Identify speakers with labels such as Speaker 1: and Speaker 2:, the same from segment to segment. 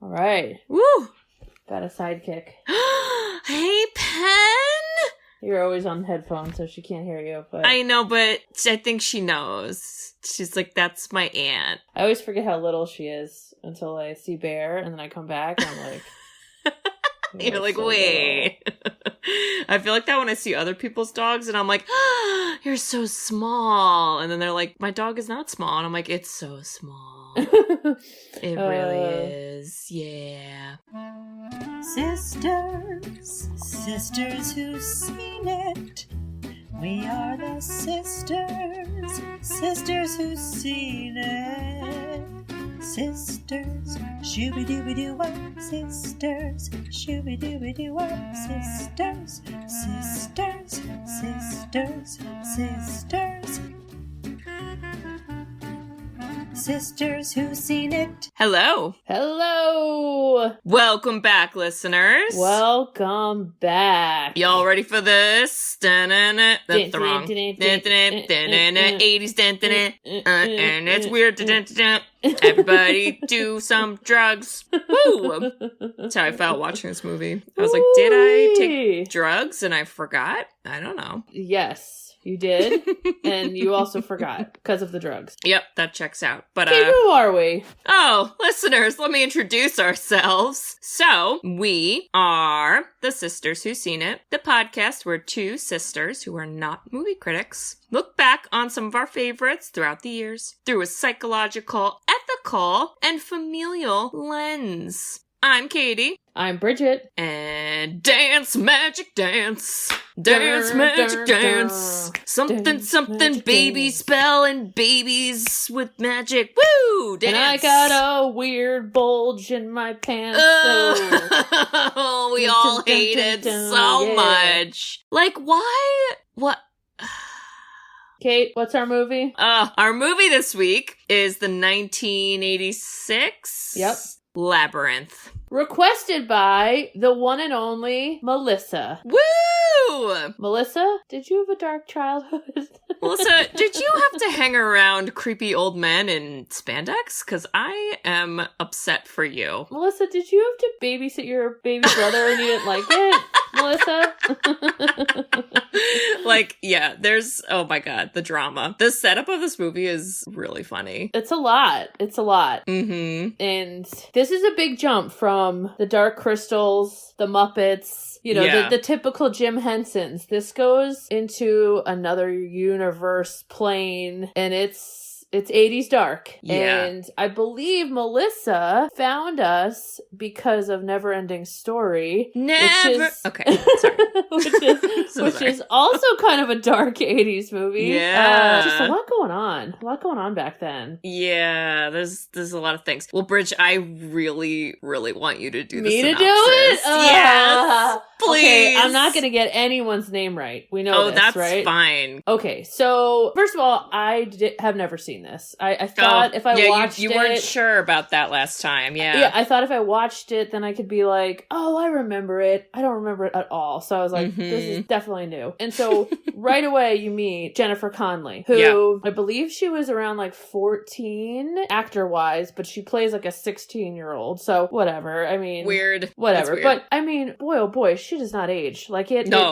Speaker 1: All right.
Speaker 2: Woo!
Speaker 1: Got a sidekick.
Speaker 2: Hey, Pen!
Speaker 1: You're always on headphones, so she can't hear you. But
Speaker 2: I know, but I think she knows. She's like, that's my aunt.
Speaker 1: I always forget how little she is until I see Bear, and then I come back, and I'm like...
Speaker 2: You're like,
Speaker 1: so
Speaker 2: wait. I feel like that when I see other people's dogs, and I'm like, you're so small. And then they're like, my dog is not small. And I'm like, it's so small. It really is. Yeah.
Speaker 3: Sisters who've seen it. We are the sisters who've seen it. Sisters, shooby-dooby-doo-wop, sisters, shooby-dooby-doo-wop, sisters, sisters, sisters, sisters. Sisters who've seen it.
Speaker 2: Hello.
Speaker 1: Hello!
Speaker 2: Welcome back, listeners.
Speaker 1: Welcome back.
Speaker 2: Y'all ready for this? That's the wrong. 80s. And it's weird. Everybody do some drugs. Woo! That's how I felt watching this movie. I was like, did I take drugs and I forgot? I don't know.
Speaker 1: Yes. You did, and you also forgot because of the drugs.
Speaker 2: Yep, that checks out. But
Speaker 1: okay, who are we?
Speaker 2: Oh, listeners, let me introduce ourselves. So, we are the Sisters Who've Seen It, the podcast where two sisters who are not movie critics look back on some of our favorites throughout the years through a psychological, ethical, and familial lens. I'm Katie.
Speaker 1: I'm Bridget.
Speaker 2: And dance, magic dance. Dance, magic dance. Something, baby spell and babies with magic. Woo! Dance.
Speaker 1: And I got a weird bulge in my pants.
Speaker 2: Oh, we all hate it so much. Like, why? What?
Speaker 1: Kate, what's our movie?
Speaker 2: Our movie this week is the 1986.
Speaker 1: Yep.
Speaker 2: Labyrinth.
Speaker 1: Requested by the one and only Melissa.
Speaker 2: Woo!
Speaker 1: Melissa, did you have a dark childhood?
Speaker 2: Melissa, did you have to hang around creepy old men in spandex? Because I am upset for you.
Speaker 1: Melissa, did you have to babysit your baby brother and you didn't like it? Melissa?
Speaker 2: Like, yeah, oh my god, the drama. The setup of this movie is really funny.
Speaker 1: It's a lot.
Speaker 2: Mm-hmm.
Speaker 1: And this is a big jump from the Dark Crystals, the Muppets, the typical Jim Hensons. This goes into another universe plane, and it's 80s dark.
Speaker 2: Yeah.
Speaker 1: And I believe Melissa found us because of Neverending Story.
Speaker 2: Okay, sorry.
Speaker 1: which is also kind of a dark 80s movie.
Speaker 2: Yeah.
Speaker 1: Just a lot going on. A lot going on back then.
Speaker 2: Yeah, there's a lot of things. Well, Bridge, I really, really want you to do the
Speaker 1: synopsis.
Speaker 2: Me to do it? Yes! Please!
Speaker 1: Okay, I'm not going to get anyone's name right. We know this,
Speaker 2: that's
Speaker 1: right?
Speaker 2: fine.
Speaker 1: Okay, so first of all, I have never seen this. I thought if I watched
Speaker 2: you weren't sure about that last time, yeah.
Speaker 1: Yeah, I thought if I watched it, then I could be like, oh, I remember it. I don't remember it at all. So I was like, This is definitely new. And so right away you meet Jennifer Connelly, who I believe she was around like 14 actor-wise, but she plays like a 16-year-old. So whatever. I mean...
Speaker 2: Weird.
Speaker 1: Whatever.
Speaker 2: Weird.
Speaker 1: But I mean, boy, oh boy, she does not age. Like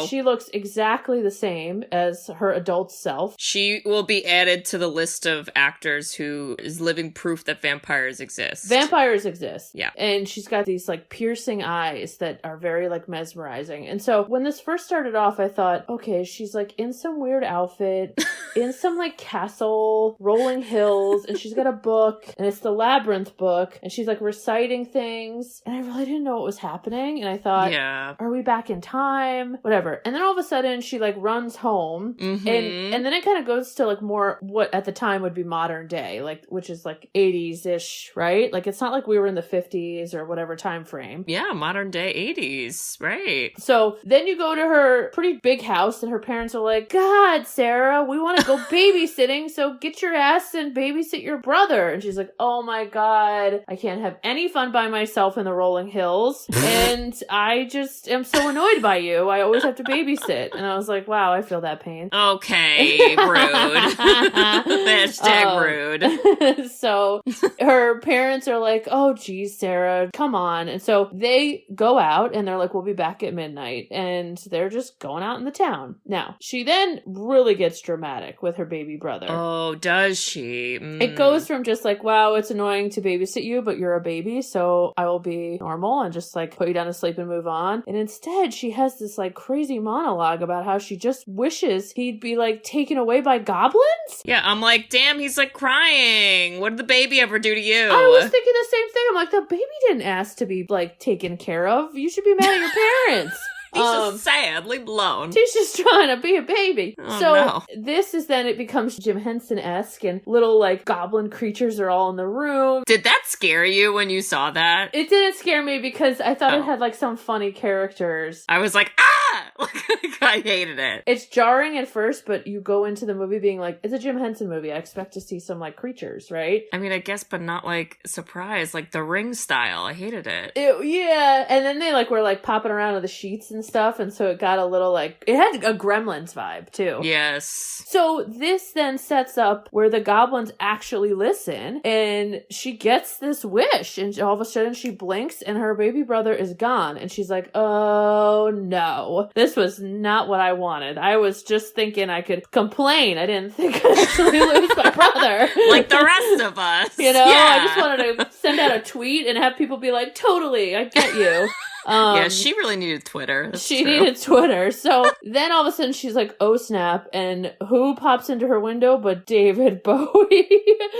Speaker 1: she looks exactly the same as her adult self.
Speaker 2: She will be added to the list of actors who is living proof that vampires exist.
Speaker 1: Vampires exist.
Speaker 2: Yeah.
Speaker 1: And she's got these like piercing eyes that are very like mesmerizing. And so when this first started off, I thought, okay, she's like in some weird outfit, in some like castle, rolling hills, and she's got a book, and it's the Labyrinth book, and she's like reciting things, and I really didn't know what was happening, and I thought, are we back in time? Whatever. And then all of a sudden she like runs home, and then it kind of goes to like more what at the time would be modern day, like which is like 80s-ish, right? Like it's not like we were in the 50s or whatever time frame.
Speaker 2: Yeah, modern day 80s, right.
Speaker 1: So then you go to her pretty big house, and her parents are like, God, Sarah, we want to go babysitting, so get your ass and babysit your brother. And she's like, oh my God, I can't have any fun by myself in the rolling hills, and I just am so annoyed by you. I always have to babysit. And I was like, wow, I feel that pain.
Speaker 2: Okay, rude. Hashtag rude.
Speaker 1: So her parents are like, oh, geez, Sarah, come on. And so they go out and they're like, we'll be back at midnight. And they're just going out in the town. Now, she then really gets dramatic with her baby brother.
Speaker 2: Oh, does she?
Speaker 1: It goes from just like, wow, it's annoying to babysit you, but you're a baby, so I will be normal and just like put you down to sleep and move on. And instead, she has this like crazy monologue about how she just wishes he'd be like taken away by goblins.
Speaker 2: Yeah, I'm like, damn, he's like crying. What did the baby ever do to you?
Speaker 1: I was thinking the same thing. I'm like, the baby didn't ask to be like taken care of. You should be mad at your parents.
Speaker 2: He's just sad, leave alone.
Speaker 1: She's just trying to be a baby.
Speaker 2: Oh,
Speaker 1: so
Speaker 2: no.
Speaker 1: this is then, it becomes Jim Henson-esque and little like goblin creatures are all in the room.
Speaker 2: Did that scare you when you saw that?
Speaker 1: It didn't scare me because I thought it had like some funny characters.
Speaker 2: I was like, ah! Like, I hated it.
Speaker 1: It's jarring at first, but you go into the movie being like, it's a Jim Henson movie. I expect to see some like creatures, right?
Speaker 2: I mean, I guess, but not like surprise, like the Ring style. I hated it.
Speaker 1: Yeah, and then they like were like popping around on the sheets and stuff, and so it got a little like, it had a Gremlins vibe too.
Speaker 2: Yes.
Speaker 1: So this then sets up where the goblins actually listen, and she gets this wish, and all of a sudden she blinks and her baby brother is gone, and she's like, oh no, this was not what I wanted. I was just thinking I could complain. I didn't think I'd actually lose my brother.
Speaker 2: Like the rest of us.
Speaker 1: You know,
Speaker 2: yeah.
Speaker 1: I just wanted to send out a tweet and have people be like, totally, I get you.
Speaker 2: Yeah, she really needed Twitter. That's
Speaker 1: she
Speaker 2: true.
Speaker 1: needed Twitter. So then all of a sudden she's like, oh snap. And who pops into her window but David Bowie?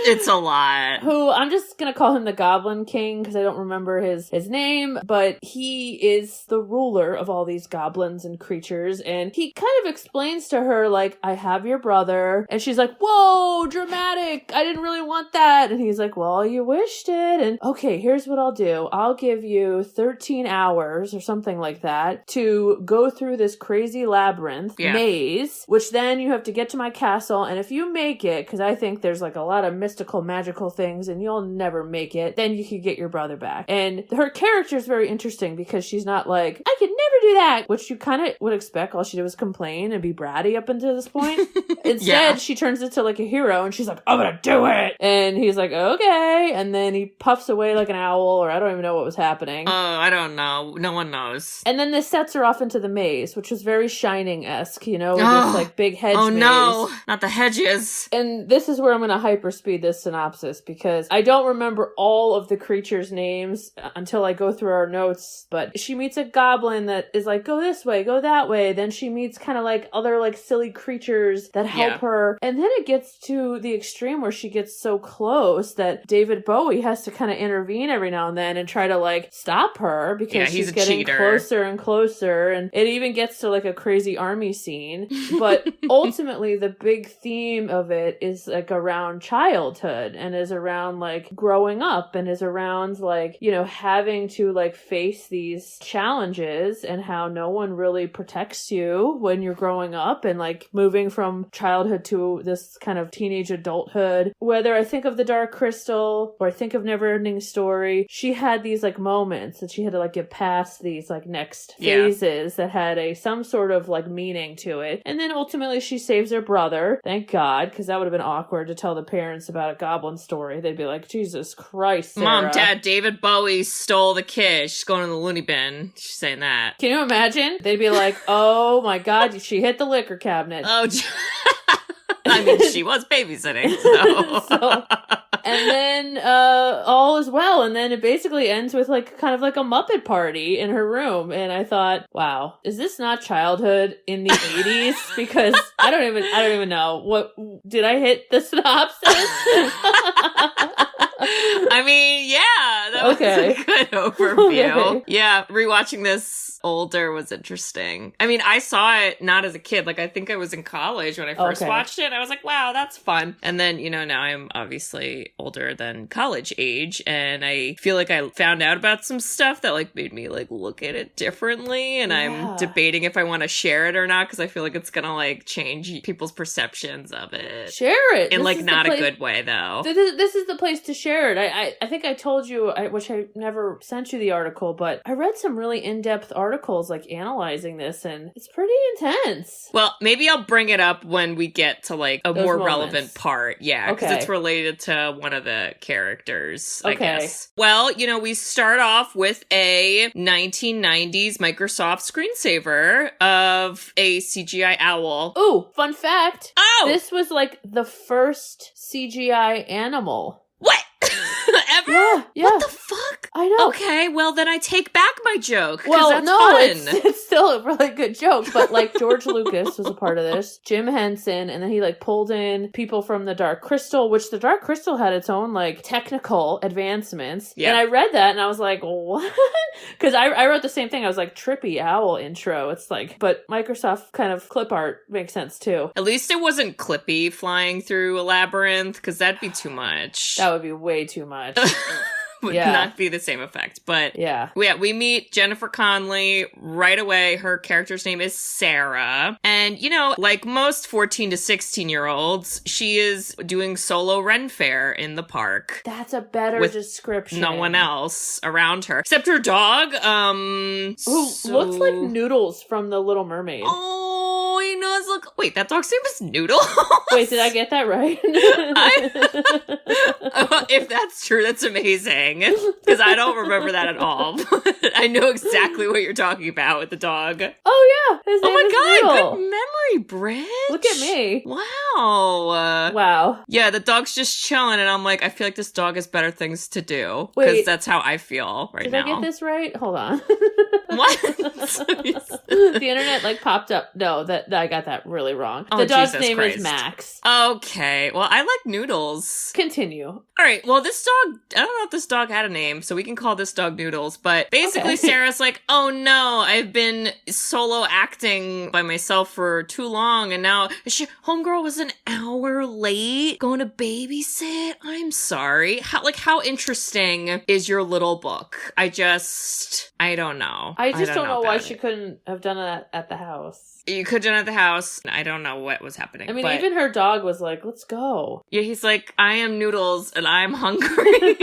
Speaker 2: It's a lot.
Speaker 1: Who, I'm just going to call him the Goblin King because I don't remember his name. But he is the ruler of all these goblins and creatures. And he kind of explains to her, like, I have your brother. And she's like, whoa, dramatic. I didn't really want that. And he's like, well, you wished it. And okay, here's what I'll do. I'll give you 13 hours or something like that to go through this crazy labyrinth maze, which then you have to get to my castle. And if you make it, because I think there's like a lot of mystical, magical things and you'll never make it, then you could get your brother back. And her character is very interesting because she's not like, I could never do that, which you kind of would expect. All she did was complain and be bratty up until this point. Instead, she turns into like a hero and she's like, I'm gonna do it. And he's like, okay. And then he puffs away like an owl, or I don't even know what was happening.
Speaker 2: Oh, I don't know. No one knows.
Speaker 1: And then this sets her off into the maze, which was very Shining-esque, you know, with this like big hedge maze.
Speaker 2: Oh no, not the hedges.
Speaker 1: And this is where I'm going to hyperspeed this synopsis because I don't remember all of the creatures' names until I go through our notes, but she meets a goblin that is like, go this way, go that way. Then she meets kind of like other like silly creatures that help her. And then it gets to the extreme where she gets so close that David Bowie has to kind of intervene every now and then and try to like stop her because she's getting
Speaker 2: cheater.
Speaker 1: closer and closer, and it even gets to like a crazy army scene. But ultimately the big theme of it is like around childhood and is around like growing up and is around like, you know, having to like face these challenges and how no one really protects you when you're growing up and like moving from childhood to this kind of teenage adulthood. Whether I think of The Dark Crystal or I think of Neverending Story, she had these like moments that she had to like get past these like next phases that had some sort of like meaning to it. And then ultimately she saves her brother. Thank God, because that would have been awkward to tell the parents about a goblin story. They'd be like, Jesus Christ, Sarah.
Speaker 2: Mom, Dad, David Bowie stole the kid. She's going in the loony bin. She's saying that.
Speaker 1: Can you imagine? They'd be like, oh my God, she hit the liquor cabinet.
Speaker 2: Oh, I mean, she was babysitting, so.
Speaker 1: And then all is well, and then it basically ends with like kind of like a Muppet party in her room. And I thought, wow, is this not childhood in the 80s? Because I don't even know. What did I hit the synopsis?
Speaker 2: I mean, yeah, that was a good overview. Okay. Yeah, rewatching this older was interesting. I mean, I saw it not as a kid. Like, I think I was in college when I first watched it. I was like, wow, that's fun. And then, you know, now I'm obviously older than college age. And I feel like I found out about some stuff that, like, made me, like, look at it differently. And I'm debating if I want to share it or not, because I feel like it's going to, like, change people's perceptions of it.
Speaker 1: Share it.
Speaker 2: In, like, not a good way, though.
Speaker 1: This is the place to share it. I think I told you, which I never sent you the article, but I read some really in-depth articles like analyzing this, and it's pretty intense.
Speaker 2: Well, maybe I'll bring it up when we get to like a
Speaker 1: Those
Speaker 2: more
Speaker 1: moments.
Speaker 2: Relevant part. Yeah, because
Speaker 1: Okay.
Speaker 2: it's related to one of the characters, I
Speaker 1: Okay.
Speaker 2: guess. Well, we start off with a 1990s Microsoft screensaver of a CGI owl.
Speaker 1: Ooh, fun fact.
Speaker 2: Oh!
Speaker 1: This was like the first CGI animal.
Speaker 2: What? Ever?
Speaker 1: Yeah.
Speaker 2: What the fuck?
Speaker 1: I know.
Speaker 2: Okay, well then I take back my joke. 'Cause
Speaker 1: Well,
Speaker 2: that's
Speaker 1: no,
Speaker 2: fun.
Speaker 1: it's still a really good joke, but like George Lucas was a part of this, Jim Henson, and then he like pulled in people from the Dark Crystal, which the Dark Crystal had its own like technical advancements.
Speaker 2: Yeah.
Speaker 1: And I read that and I was like, what? Because I wrote the same thing. I was like, trippy owl intro. It's like, but Microsoft kind of clip art makes sense too.
Speaker 2: At least it wasn't Clippy flying through a labyrinth, because that'd be too much.
Speaker 1: That would be way too much.
Speaker 2: Would
Speaker 1: Yeah.
Speaker 2: not be the same effect. But
Speaker 1: Yeah.
Speaker 2: we meet Jennifer Connelly right away. Her character's name is Sarah. And, like most 14 to 16-year-olds, she is doing solo Ren Fair in the park.
Speaker 1: That's a better
Speaker 2: With
Speaker 1: description.
Speaker 2: No one else around her. Except her dog,
Speaker 1: Who looks like Noodles from The Little Mermaid.
Speaker 2: Oh, he knows. Look, wait, that dog's name is Noodle?
Speaker 1: Wait, did I get that right?
Speaker 2: If that's true, that's amazing. Because I don't remember that at all. I know exactly what you're talking about with the dog.
Speaker 1: Oh yeah, his name
Speaker 2: Oh my
Speaker 1: is
Speaker 2: god,
Speaker 1: Noodle.
Speaker 2: good memory, Bridge.
Speaker 1: Look at me.
Speaker 2: Wow.
Speaker 1: Wow.
Speaker 2: Yeah, the dog's just chilling, and I'm like, I feel like this dog has better things to do.
Speaker 1: Wait.
Speaker 2: Because that's how I feel right
Speaker 1: Did
Speaker 2: now.
Speaker 1: I get this right? Hold on.
Speaker 2: What?
Speaker 1: The internet like popped up. No, that I got that really wrong.
Speaker 2: Oh,
Speaker 1: The dog's
Speaker 2: Jesus
Speaker 1: name
Speaker 2: Christ.
Speaker 1: is Max.
Speaker 2: Okay, well, I like Noodles.
Speaker 1: Continue.
Speaker 2: All right, well, this dog, I don't know if this dog had a name, so we can call this dog Noodles, but basically
Speaker 1: Okay.
Speaker 2: Sarah's like, oh no, I've been solo acting by myself for too long, and now homegirl was an hour late going to babysit. I'm sorry. How interesting is your little book? I don't know.
Speaker 1: I just don't know why
Speaker 2: about
Speaker 1: she
Speaker 2: it.
Speaker 1: couldn't have done that at the house.
Speaker 2: You could have done it at the house. I don't know what was happening.
Speaker 1: I mean,
Speaker 2: but
Speaker 1: even her dog was like, "Let's go."
Speaker 2: yeah, he's like, I am Noodles and I'm hungry.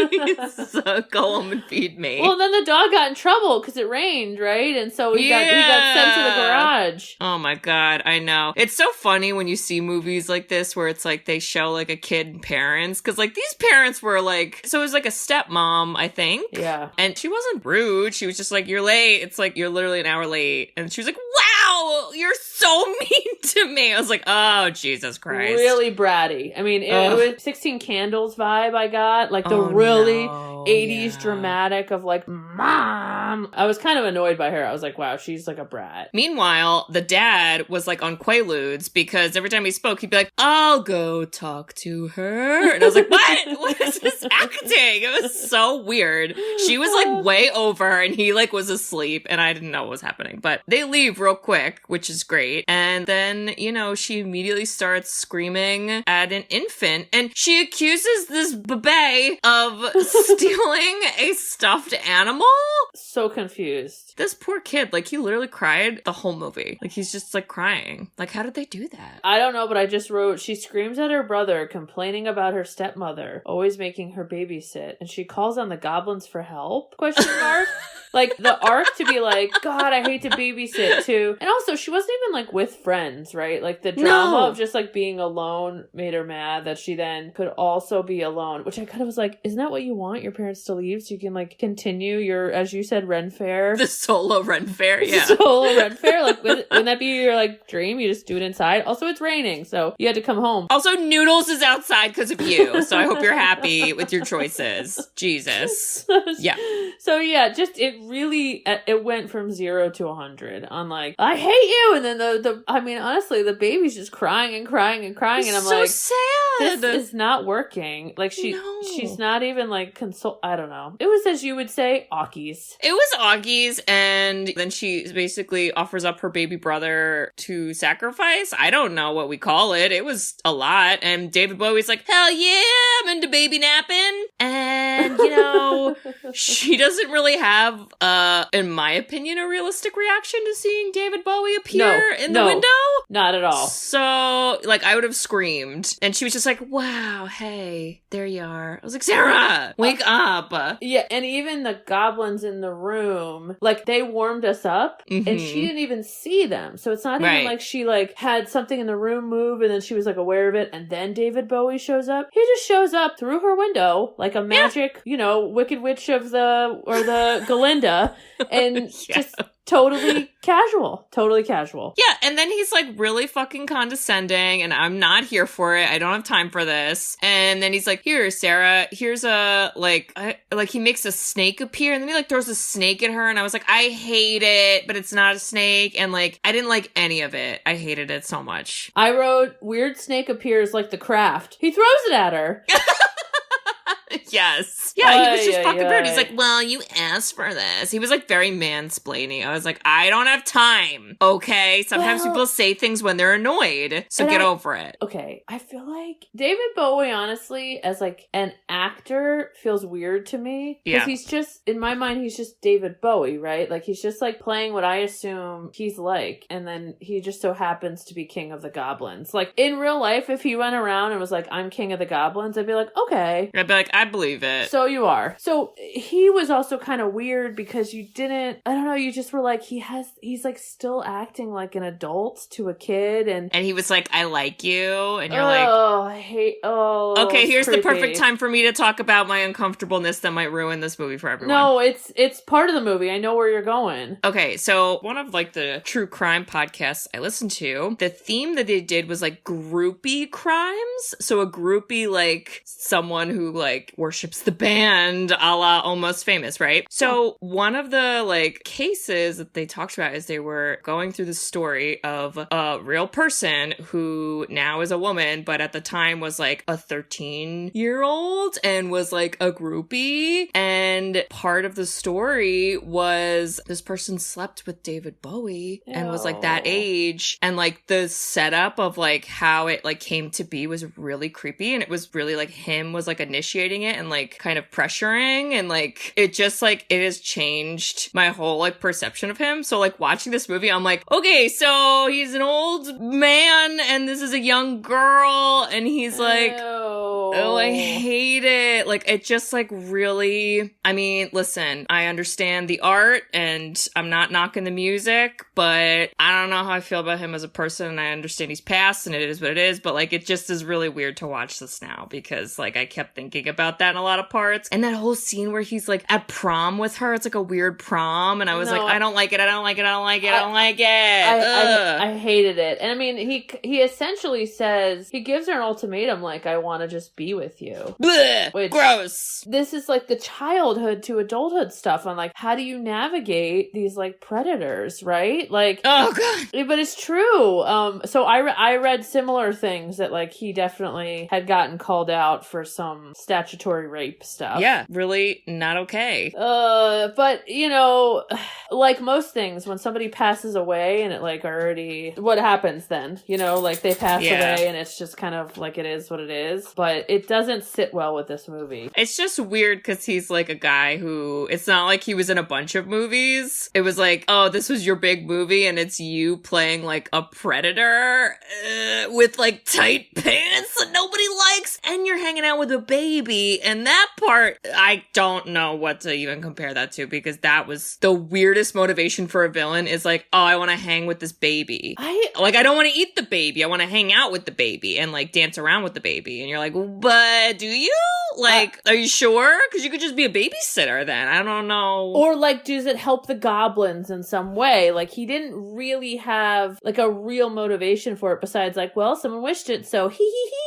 Speaker 2: So go home and feed me.
Speaker 1: Well, then the dog got in trouble because it rained, right? And so he got sent to the garage.
Speaker 2: Oh my god, I know. It's so funny when you see movies like this where it's like they show like a kid and parents, because like these parents were like, so it was like a stepmom, I think.
Speaker 1: Yeah.
Speaker 2: And she wasn't rude. She was just like, you're late. It's like, you're literally an hour late. And she was like, wow, you're so mean to me. I was like, oh, Jesus Christ.
Speaker 1: Really bratty. I mean, it
Speaker 2: Ugh.
Speaker 1: was 16 Candles vibe I got. Like the
Speaker 2: Oh,
Speaker 1: really
Speaker 2: no.
Speaker 1: 80s
Speaker 2: Yeah.
Speaker 1: dramatic of like, mom. I was kind of annoyed by her. I was like, wow, she's like a brat.
Speaker 2: Meanwhile, the dad was like on Quaaludes because every time he spoke, he'd be like, I'll go talk to her. And I was like, what? What is this acting? It was so weird. She was like way over and he like was asleep and I didn't know what was happening. But they leave real quick, which is great. And then, she immediately starts screaming at an infant and she accuses this babe of stealing a stuffed animal.
Speaker 1: So confused.
Speaker 2: This poor kid, like, he literally cried the whole movie. Like, he's just, like, crying. Like, how did they do that?
Speaker 1: I don't know, but I just wrote, she screams at her brother, complaining about her stepmother, always making her babysit, and she calls on the goblins for help? Question mark. Like, the arc to be like, God, I hate to babysit too. And also, she wasn't even, like, with friends, right? Like, the drama
Speaker 2: No.
Speaker 1: of just, like, being alone made her mad that she then could also be alone, which I kind of was like, isn't that what you want your parents to leave so you can, like, continue your, as you said, Ren Fair?
Speaker 2: The solo Ren Fair, yeah.
Speaker 1: Solo Ren Fair? Like, wouldn't that be your, like, dream? You just do it inside? Also, it's raining, so you had to come home.
Speaker 2: Also, Noodles is outside because of you, so I hope you're happy with your choices. Jesus. Yeah.
Speaker 1: So yeah, just it went from 0 to 100 on like, I hate you, and then the I mean, honestly, the baby's just crying and crying and crying, and I'm
Speaker 2: so
Speaker 1: like,
Speaker 2: sad.
Speaker 1: this is not working. Like
Speaker 2: No.
Speaker 1: she's not even like I don't know. It was, as you would say, Aukies.
Speaker 2: It was Augie's, and then she basically offers up her baby brother to sacrifice. I don't know what we call it. It was a lot. And David Bowie's like, hell yeah, I'm into baby napping. And, she doesn't really have, in my opinion, a realistic reaction to seeing David Bowie appear in the window.
Speaker 1: Not at all.
Speaker 2: So, like, I would have screamed. And she was just like, wow, hey, there you are. I was like, Sarah, wake up.
Speaker 1: Yeah, and even the goblins in the room, like, they warmed us up, and she didn't even see them. So it's not even like she, like, had something in the room move, and then she was, like, aware of it, and then David Bowie shows up. He just shows up through her window, like a magic, you know, Wicked Witch of the Galinda, and just totally casual.
Speaker 2: Yeah, and then he's like really fucking condescending, and I'm not here for it. I don't have time for this. And then he's like, here, Sarah, here's a, like he makes a snake appear, and then he like throws a snake at her, and I was like, I hate it, but it's not a snake, and like, I didn't like any of it. I hated it so much.
Speaker 1: I wrote, weird snake appears like the Craft. He throws it at her.
Speaker 2: Yes. Yeah, he was just fucking rude. He's like, well, you asked for this. He was like very mansplaining. I was like, I don't have time. Okay. Sometimes people say things when they're annoyed. So get over it.
Speaker 1: Okay. I feel like David Bowie, honestly, as like an actor, feels weird to me. Because he's just, in my mind, he's just David Bowie, right? Like, he's just like playing what I assume he's like. And then he just so happens to be king of the goblins. Like, in real life, if he went around and was like, I'm king of the goblins, I'd be like, okay.
Speaker 2: I'd be like, I believe it.
Speaker 1: So you are. So he was also kind of weird because you didn't, I don't know, you just were like, he's like still acting like an adult to a kid. And
Speaker 2: he was like, I like you. And you're okay, here's
Speaker 1: creepy.
Speaker 2: the perfect time for me to talk about my uncomfortableness that might ruin this movie for everyone.
Speaker 1: No, it's part of the movie. I know where you're going.
Speaker 2: Okay, so one of like the true crime podcasts I listened to, the theme that they did was like groupie crimes. So a groupie, like someone who like worships the band, a la Almost Famous, right? So one of the like cases that they talked about is they were going through the story of a real person who now is a woman, but at the time was like a 13-year-old and was like a groupie. And part of the story was this person slept with David Bowie and was like that age. And like the setup of like how it like came to be was really creepy. And it was really like him was like initiating it and like kind of pressuring, and like it just like it has changed my whole like perception of him. So like watching this movie, I'm like, okay, so he's an old man and this is a young girl, and he's like, oh, I hate it. Like it just like really, I mean, listen, I understand the art and I'm not knocking the music, but I don't know how I feel about him as a person, and I understand he's passed and it is what it is, but like it just is really weird to watch this now because like I kept thinking about that in a lot of parts. And that whole scene where he's like at prom with her, it's like a weird prom, and I was like, I don't like it.
Speaker 1: I hated it. And I mean, he essentially says, he gives her an ultimatum like, I want to just be with you.
Speaker 2: Blech, which, gross.
Speaker 1: This is like the childhood to adulthood stuff on like, how do you navigate these like predators, right? Like,
Speaker 2: oh god.
Speaker 1: But it's true. So I read similar things that like he definitely had gotten called out for some statutory rape stuff.
Speaker 2: Yeah, really not okay.
Speaker 1: But you know, like most things, when somebody passes away and it like already, what happens then? You know, like they pass away and it's just kind of like it is what it is. But it doesn't sit well with this movie.
Speaker 2: It's just weird because he's like a guy who, it's not like he was in a bunch of movies. It was like, oh, this was your big movie and it's you playing like a predator with like tight pants that nobody likes, and you're hanging out with a baby, and that part, I don't know what to even compare that to, because that was the weirdest motivation for a villain, is like, oh, I want to hang with this baby. I don't want to eat the baby. I want to hang out with the baby and like dance around with the baby. And you're like, but do you? Like, are you sure? Because you could just be a babysitter then. I don't know.
Speaker 1: Or like, does it help the goblins in some way? Like, he didn't really have like a real motivation for it besides like, well, someone wished it, so hee hee hee.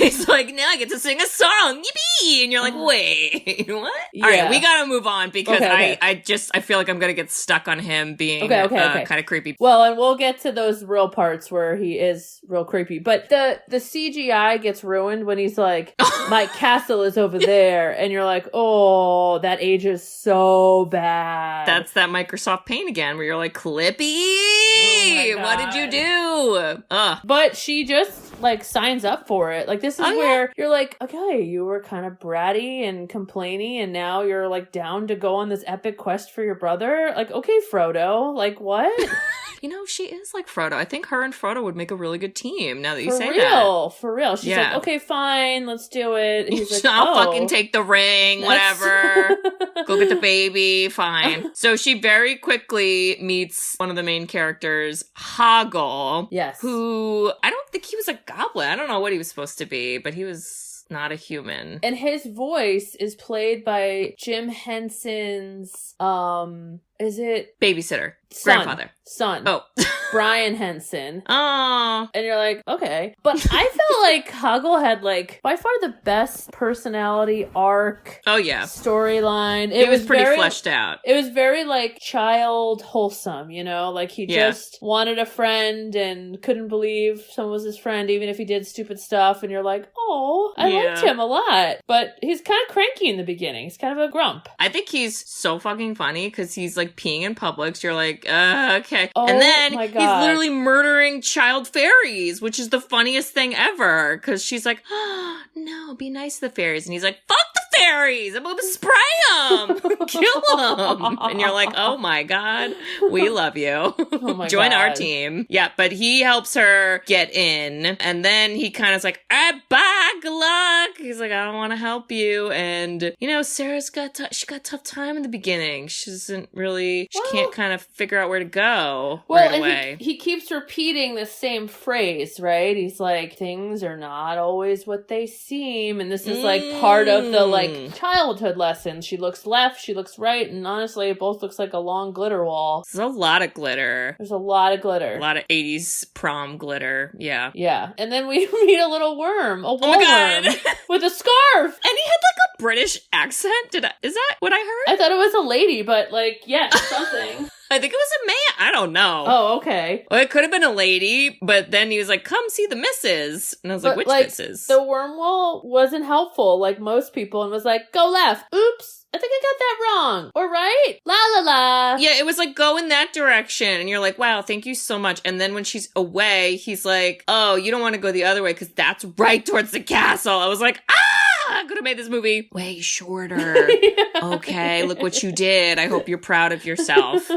Speaker 2: It's like, now I get to sing a song. Yippee! And you're like, wait, what?
Speaker 1: Yeah.
Speaker 2: All right, we gotta move on because
Speaker 1: okay.
Speaker 2: I feel like I'm gonna get stuck on him being
Speaker 1: okay.
Speaker 2: kind of creepy.
Speaker 1: Well, and we'll get to those real parts where he is real creepy. But the CGI gets ruined when he's like, my castle is over there. And you're like, oh, that ages so bad.
Speaker 2: That's that Microsoft Paint again, where you're like, Clippy,
Speaker 1: oh
Speaker 2: what did you do?
Speaker 1: But she just like signs up for it. Like, this is where you're like, okay, you were kind of bratty and complainy, and now you're like down to go on this epic quest for your brother. Like, okay, Frodo, like what?
Speaker 2: she is like Frodo. I think her and Frodo would make a really good team now that you
Speaker 1: For
Speaker 2: say
Speaker 1: real, for real. She's
Speaker 2: Yeah.
Speaker 1: like, okay, fine, let's do it. And he's like,
Speaker 2: I'll fucking take the ring,
Speaker 1: That's-
Speaker 2: whatever. Go get the baby, fine. So she very quickly meets one of the main characters, Hoggle.
Speaker 1: Yes.
Speaker 2: Who, I don't think he was a goblin. I don't know what he was supposed to be, but he was not a human.
Speaker 1: And his voice is played by Jim Henson's, is it?
Speaker 2: Babysitter.
Speaker 1: Son.
Speaker 2: Grandfather.
Speaker 1: Son.
Speaker 2: Oh.
Speaker 1: Brian Henson.
Speaker 2: Oh.
Speaker 1: And you're like, okay. But I felt like Hoggle had like by far the best personality arc.
Speaker 2: Oh, yeah.
Speaker 1: Storyline.
Speaker 2: It was pretty fleshed out.
Speaker 1: It was very like child wholesome, like he just wanted a friend and couldn't believe someone was his friend even if he did stupid stuff, and you're like, oh, I liked him a lot. But he's kind of cranky in the beginning. He's kind of a grump.
Speaker 2: I think he's so fucking funny because he's like peeing in public. So you're like, okay.
Speaker 1: Oh,
Speaker 2: and then
Speaker 1: my
Speaker 2: he's
Speaker 1: God.
Speaker 2: literally murdering child fairies, which is the funniest thing ever. Because she's like, oh, no, be nice to the fairies. And he's like, fuck the fairies. I'm going to spray them. Kill them. And you're like, oh my God, we love you.
Speaker 1: Oh my
Speaker 2: Join our
Speaker 1: God.
Speaker 2: team. Yeah, but he helps her get in. And then he kind of's like, bye, good luck. He's like, I don't want to help you. And, Sarah's she got a tough time in the beginning. She doesn't really, she can't kind of figure out where to go right away.
Speaker 1: And he keeps repeating the same phrase, right? He's like, things are not always what they seem. And this is like part of the like childhood lesson. She looks left, she looks right, and honestly, it both looks like a long glitter wall.
Speaker 2: There's a lot of glitter.
Speaker 1: There's a lot of glitter.
Speaker 2: A lot of 80s prom glitter. Yeah.
Speaker 1: Yeah. And then we meet a little worm, a wall
Speaker 2: my God.
Speaker 1: worm with a scarf.
Speaker 2: And he had like a British accent. Is that what I heard?
Speaker 1: I thought it was a lady, but like, yeah, something.
Speaker 2: I think it was a man. I don't know.
Speaker 1: Oh, okay.
Speaker 2: Well, it could have been a lady, but then he was like, come see the misses. And I was like, which misses?
Speaker 1: The worm wall wasn't helpful like most people and was like, go left. Oops. I think I got that wrong. Or right? La la la.
Speaker 2: Yeah, it was like, go in that direction. And you're like, wow, thank you so much. And then when she's away, he's like, oh, you don't want to go the other way because that's right towards the castle. I was like, I could have made this movie way shorter. Okay, look what you did. I hope you're proud of yourself.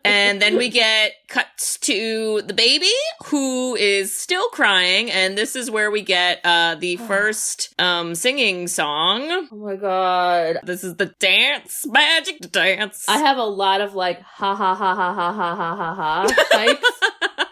Speaker 2: And then we get cuts to the baby who is still crying. And this is where we get the first singing song.
Speaker 1: Oh my God.
Speaker 2: This is the dance, magic dance.
Speaker 1: I have a lot of like ha ha ha ha ha ha ha ha ha types.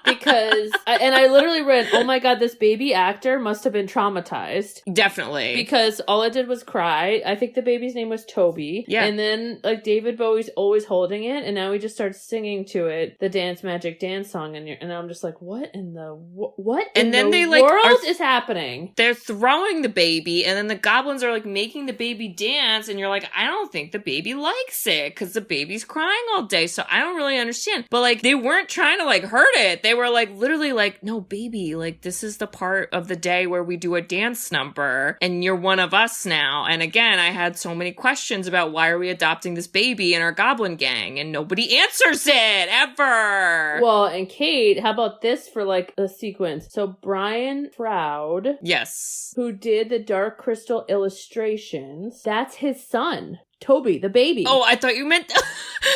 Speaker 1: Because, I literally read, oh my God, this baby actor must have been traumatized.
Speaker 2: Definitely.
Speaker 1: Because all it did was cry. I think the baby's name was Toby.
Speaker 2: Yeah.
Speaker 1: And then, like, David Bowie's always holding it, and now he just starts singing to it, the Dance Magic Dance song, and I'm just like, what in the, what in
Speaker 2: and then
Speaker 1: the
Speaker 2: they, like,
Speaker 1: world is happening?
Speaker 2: They're throwing the baby, and then the goblins are, like, making the baby dance, and you're like, I don't think the baby likes it, because the baby's crying all day, so I don't really understand. But, like, they weren't trying to, like, hurt it. They were, like, literally like, no, baby, like, this is the part of the day where we do a dance number, and you're one of us now. And again, I had so many questions about why are we adopting this baby in our goblin gang, and nobody answers it, ever!
Speaker 1: Well, and Kate, how about this for, like, a sequence? So, Brian Froud,
Speaker 2: Yes.
Speaker 1: who did the Dark Crystal illustrations, that's his son. Toby, the baby.
Speaker 2: Oh, I thought you meant...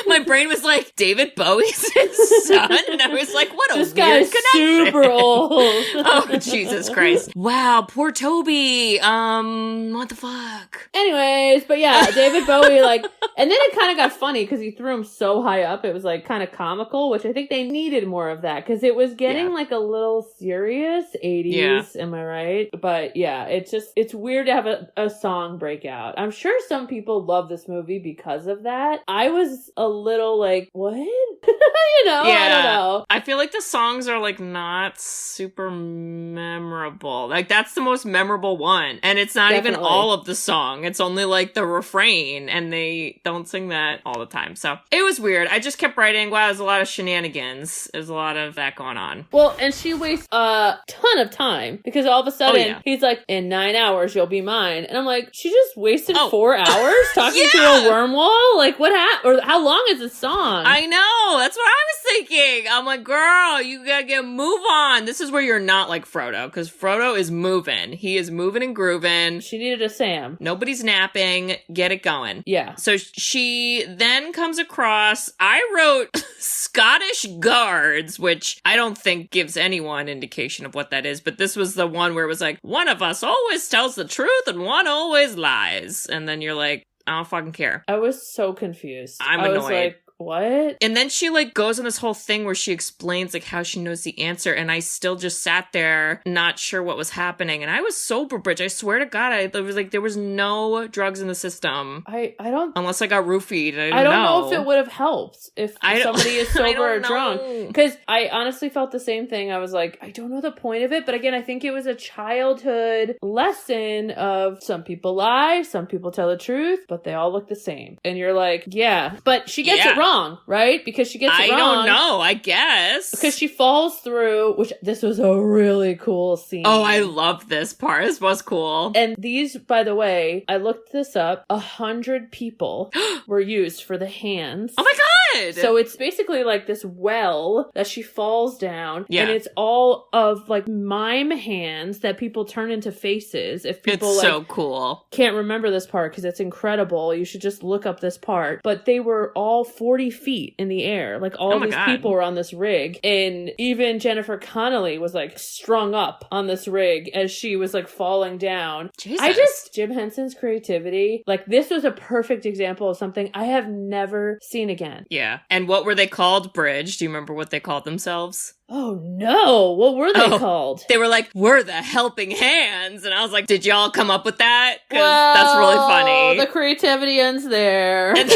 Speaker 2: My brain was like, David Bowie's his son? And I was like, what a
Speaker 1: this
Speaker 2: weird
Speaker 1: guy's
Speaker 2: connection.
Speaker 1: super old.
Speaker 2: Oh, Jesus Christ. Wow, poor Toby. What the fuck?
Speaker 1: Anyways, but yeah, David Bowie, like, and then it kind of got funny because he threw him so high up. It was like kind of comical, which I think they needed more of that because it was getting like a little serious 80s. Am I right? But yeah, it's weird to have a song break out. I'm sure some people love this movie because of that. I was a little like, what? I don't know.
Speaker 2: I feel like the songs are like not super memorable. Like that's the most memorable one. And it's not even all of the song. It's only like the refrain and they don't sing that all the time. So it was weird. I just kept writing, wow, there's a lot of shenanigans. There's a lot of that going on.
Speaker 1: Well, and she wastes a ton of time because all of a sudden he's like, in 9 hours, you'll be mine. And I'm like, she just wasted 4 hours talking to a worm wall? Like what happened? Or how long is the song?
Speaker 2: I know. That's what I was thinking. I'm like, girl, you gotta move on. This is where you're not like Frodo, because Frodo is moving. He is moving and grooving.
Speaker 1: She needed a Sam.
Speaker 2: Nobody's napping. Get it going.
Speaker 1: Yeah.
Speaker 2: So she then comes across, I wrote Scottish guards, which I don't think gives anyone indication of what that is, but this was the one where it was like, one of us always tells the truth and one always lies. And then you're like, I don't fucking care.
Speaker 1: I was so confused.
Speaker 2: I'm
Speaker 1: I
Speaker 2: annoyed.
Speaker 1: was like, what?
Speaker 2: And then she like goes on this whole thing where she explains like how she knows the answer, and I still just sat there not sure what was happening. And I was sober, Bridget. I swear to God, I was like, there was no drugs in the system.
Speaker 1: I don't
Speaker 2: Unless I got roofied.
Speaker 1: I don't know if it would have helped if somebody is sober or drunk. Because I honestly felt the same thing. I was like, I don't know the point of it. But again, I think it was a childhood lesson of some people lie, some people tell the truth, but they all look the same. And you're like, yeah. But she gets it wrong. Right? Because she gets it wrong. I
Speaker 2: don't know, I guess.
Speaker 1: Because she falls through, which this was a really cool scene.
Speaker 2: Oh, I love this part. This was cool.
Speaker 1: And these, by the way, I looked this up, 100 people were used for the hands.
Speaker 2: Oh my God!
Speaker 1: So it's basically like this well that she falls down.
Speaker 2: Yeah.
Speaker 1: And it's all of like mime hands that people turn into faces. If people
Speaker 2: it's so cool.
Speaker 1: Can't remember this part because it's incredible. You should just look up this part. But they were all 40 feet in the air. Like all these people were on this rig. And even Jennifer Connelly was like strung up on this rig as she was like falling down.
Speaker 2: Jesus.
Speaker 1: Jim Henson's creativity, like this was a perfect example of something I have never seen again.
Speaker 2: Yeah. And what were they called, Bridge? Do you remember what they called themselves?
Speaker 1: Oh no, what were they called?
Speaker 2: They were like, we're the helping hands. And I was like, did y'all come up with that? Because that's really funny.
Speaker 1: The creativity ends there.
Speaker 2: And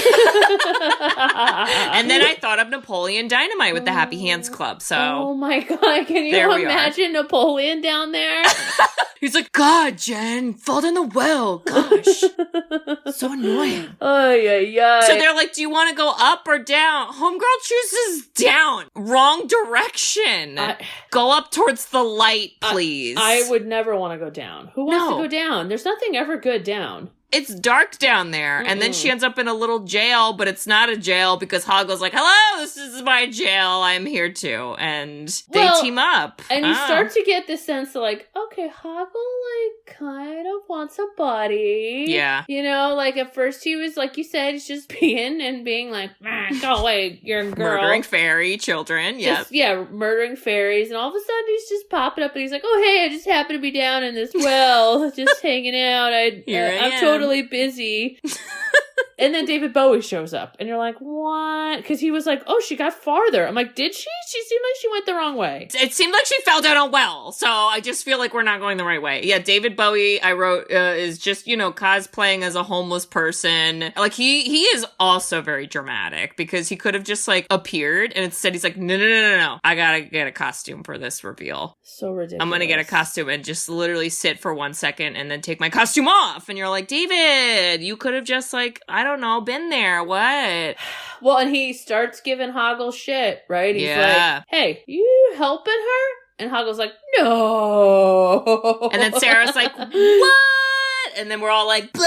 Speaker 2: then I thought of Napoleon Dynamite with the Happy Hands Club. So,
Speaker 1: oh my God, can you imagine Napoleon down there?
Speaker 2: He's like, God, Jen, fall down the well. Gosh. So annoying.
Speaker 1: So
Speaker 2: So they're like, do you want to go up or down? Homegirl chooses down. Wrong direction. Go up towards the light, please.
Speaker 1: I would never want to go down. Who wants to go down? There's nothing ever good down.
Speaker 2: It's dark down there. Mm-mm. And then she ends up in a little jail, but it's not a jail because Hagel's like, hello, this is my jail. I'm here too. And they team up.
Speaker 1: And you start to get this sense of like, okay, Hagel like kind of wants a buddy.
Speaker 2: Yeah.
Speaker 1: You know, like at first he was, like you said, he's just being like, go away, you're a girl.
Speaker 2: Murdering fairy children.
Speaker 1: Murdering fairies. And all of a sudden he's just popping up and he's like, oh, hey, I just happen to be down in this well, just hanging out. I'm totally busy. And then David Bowie shows up and you're like, what? Because he was like, oh, she got farther. I'm like, did she? She seemed like she went the wrong way.
Speaker 2: It seemed like she fell down a well. So I just feel like we're not going the right way. Yeah, David Bowie, I wrote, is just, cosplaying as a homeless person. Like he is also very dramatic because he could have just like appeared and instead he's like, no. I gotta get a costume for this reveal.
Speaker 1: So ridiculous.
Speaker 2: I'm gonna get a costume and just literally sit for 1 second and then take my costume off. And you're like, David, you could have just like, I don't know, been there. What?
Speaker 1: Well, and he starts giving Hagel shit, right? He's like, hey, you helping her? And Hagel's like, no.
Speaker 2: And then Sarah's like, what? And then we're all like, blah.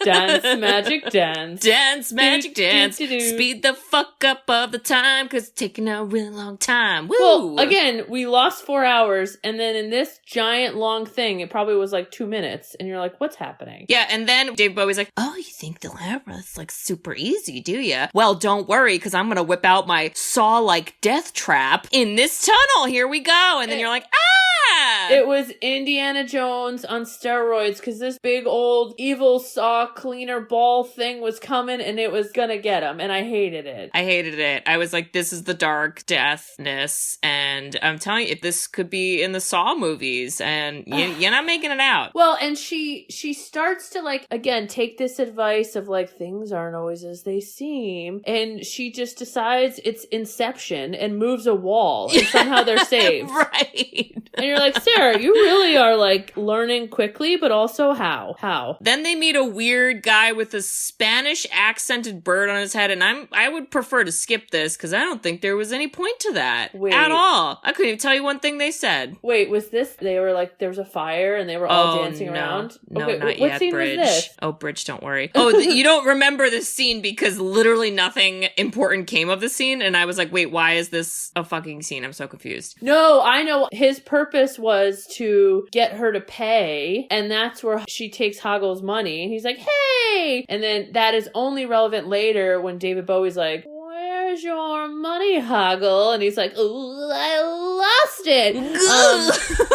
Speaker 1: Dance, magic, dance.
Speaker 2: Dance, magic, dance. Speed the fuck up of the time, because it's taking a really long time. Woo!
Speaker 1: Well, again, we lost 4 hours, and then in this giant long thing, it probably was like 2 minutes, and you're like, what's happening?
Speaker 2: Yeah, and then David Bowie's like, oh, you think the Labyrinth's like super easy, do you? Well, don't worry, because I'm going to whip out my saw-like death trap in this tunnel. Here we go. And then you're like, ah!
Speaker 1: It was Indiana Jones on steroids because this big old evil saw cleaner ball thing was coming and it was gonna get him, and I hated it.
Speaker 2: I was like, this is the dark deathness, and I'm telling you, if this could be in the Saw movies, and you're not making it out.
Speaker 1: Well, and she starts to like, again, take this advice of like, things aren't always as they seem, and she just decides it's Inception and moves a wall, and somehow they're saved.
Speaker 2: Right.
Speaker 1: And you're like, Sarah, you really are like learning quickly, but also how?
Speaker 2: Then they meet a weird guy with a Spanish accented bird on his head, and I would prefer to skip this because I don't think there was any point to that at all. I couldn't even tell you one thing they said.
Speaker 1: Wait, was this? They were like, there was a fire and they were all dancing around.
Speaker 2: No,
Speaker 1: okay,
Speaker 2: not
Speaker 1: what
Speaker 2: yet,
Speaker 1: scene
Speaker 2: Bridge.
Speaker 1: was this?
Speaker 2: Oh, Bridge, don't worry. Oh, you don't remember this scene because literally nothing important came of the scene, and I was like, wait, why is this a fucking scene? I'm so confused.
Speaker 1: No, I know. His purpose was to get her to pay, and that's where she takes Hoggle's money, and he's like, hey! And then that is only relevant later when David Bowie's like, where's your money, Hoggle? And he's like, ooh, I lost it.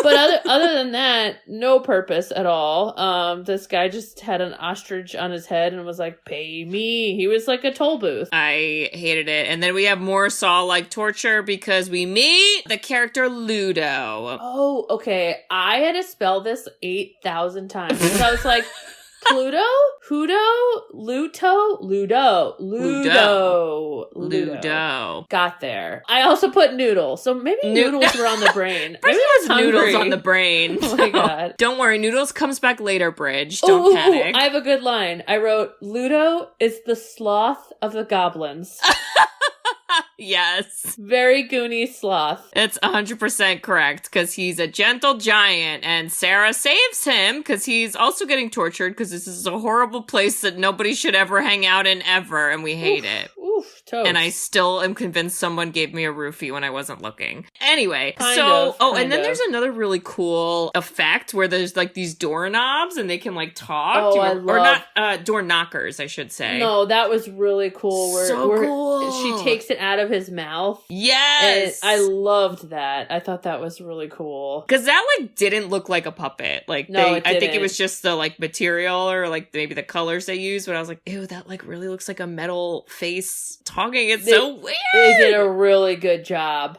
Speaker 1: But other than that, no purpose at all. This guy just had an ostrich on his head and was like, pay me. He was like a toll booth.
Speaker 2: I hated it. And then we have more Saw-like torture because we meet the character Ludo.
Speaker 1: Oh, okay. I had to spell this 8,000 times. Because I was like, Pluto? Hudo? Luto? Ludo. Got there. I also put noodle. So maybe noodles were on the brain. Maybe I was hungry.
Speaker 2: Noodles on the brain.
Speaker 1: Oh my God.
Speaker 2: Don't worry. Noodles comes back later, Bridge. Don't panic.
Speaker 1: I have a good line. I wrote, Ludo is the sloth of the goblins.
Speaker 2: Yes.
Speaker 1: Very Goonies sloth.
Speaker 2: It's 100% correct because he's a gentle giant and Sarah saves him because he's also getting tortured because this is a horrible place that nobody should ever hang out in ever and we hate it.
Speaker 1: Oof, toast.
Speaker 2: And I still am convinced someone gave me a roofie when I wasn't looking. Anyway,
Speaker 1: and then
Speaker 2: there's another really cool effect where there's like these doorknobs and they can like talk.
Speaker 1: Oh,
Speaker 2: or not door knockers, I should say.
Speaker 1: No, that was really cool. Where
Speaker 2: cool.
Speaker 1: She takes it out of his mouth.
Speaker 2: Yes.
Speaker 1: And I loved that. I thought that was really cool.
Speaker 2: Because that like didn't look like a puppet. Like
Speaker 1: no,
Speaker 2: I think it was just the like material or like maybe the colors they used. But I was like, ew, that like really looks like a metal face talking. It's so weird.
Speaker 1: They did a really good job.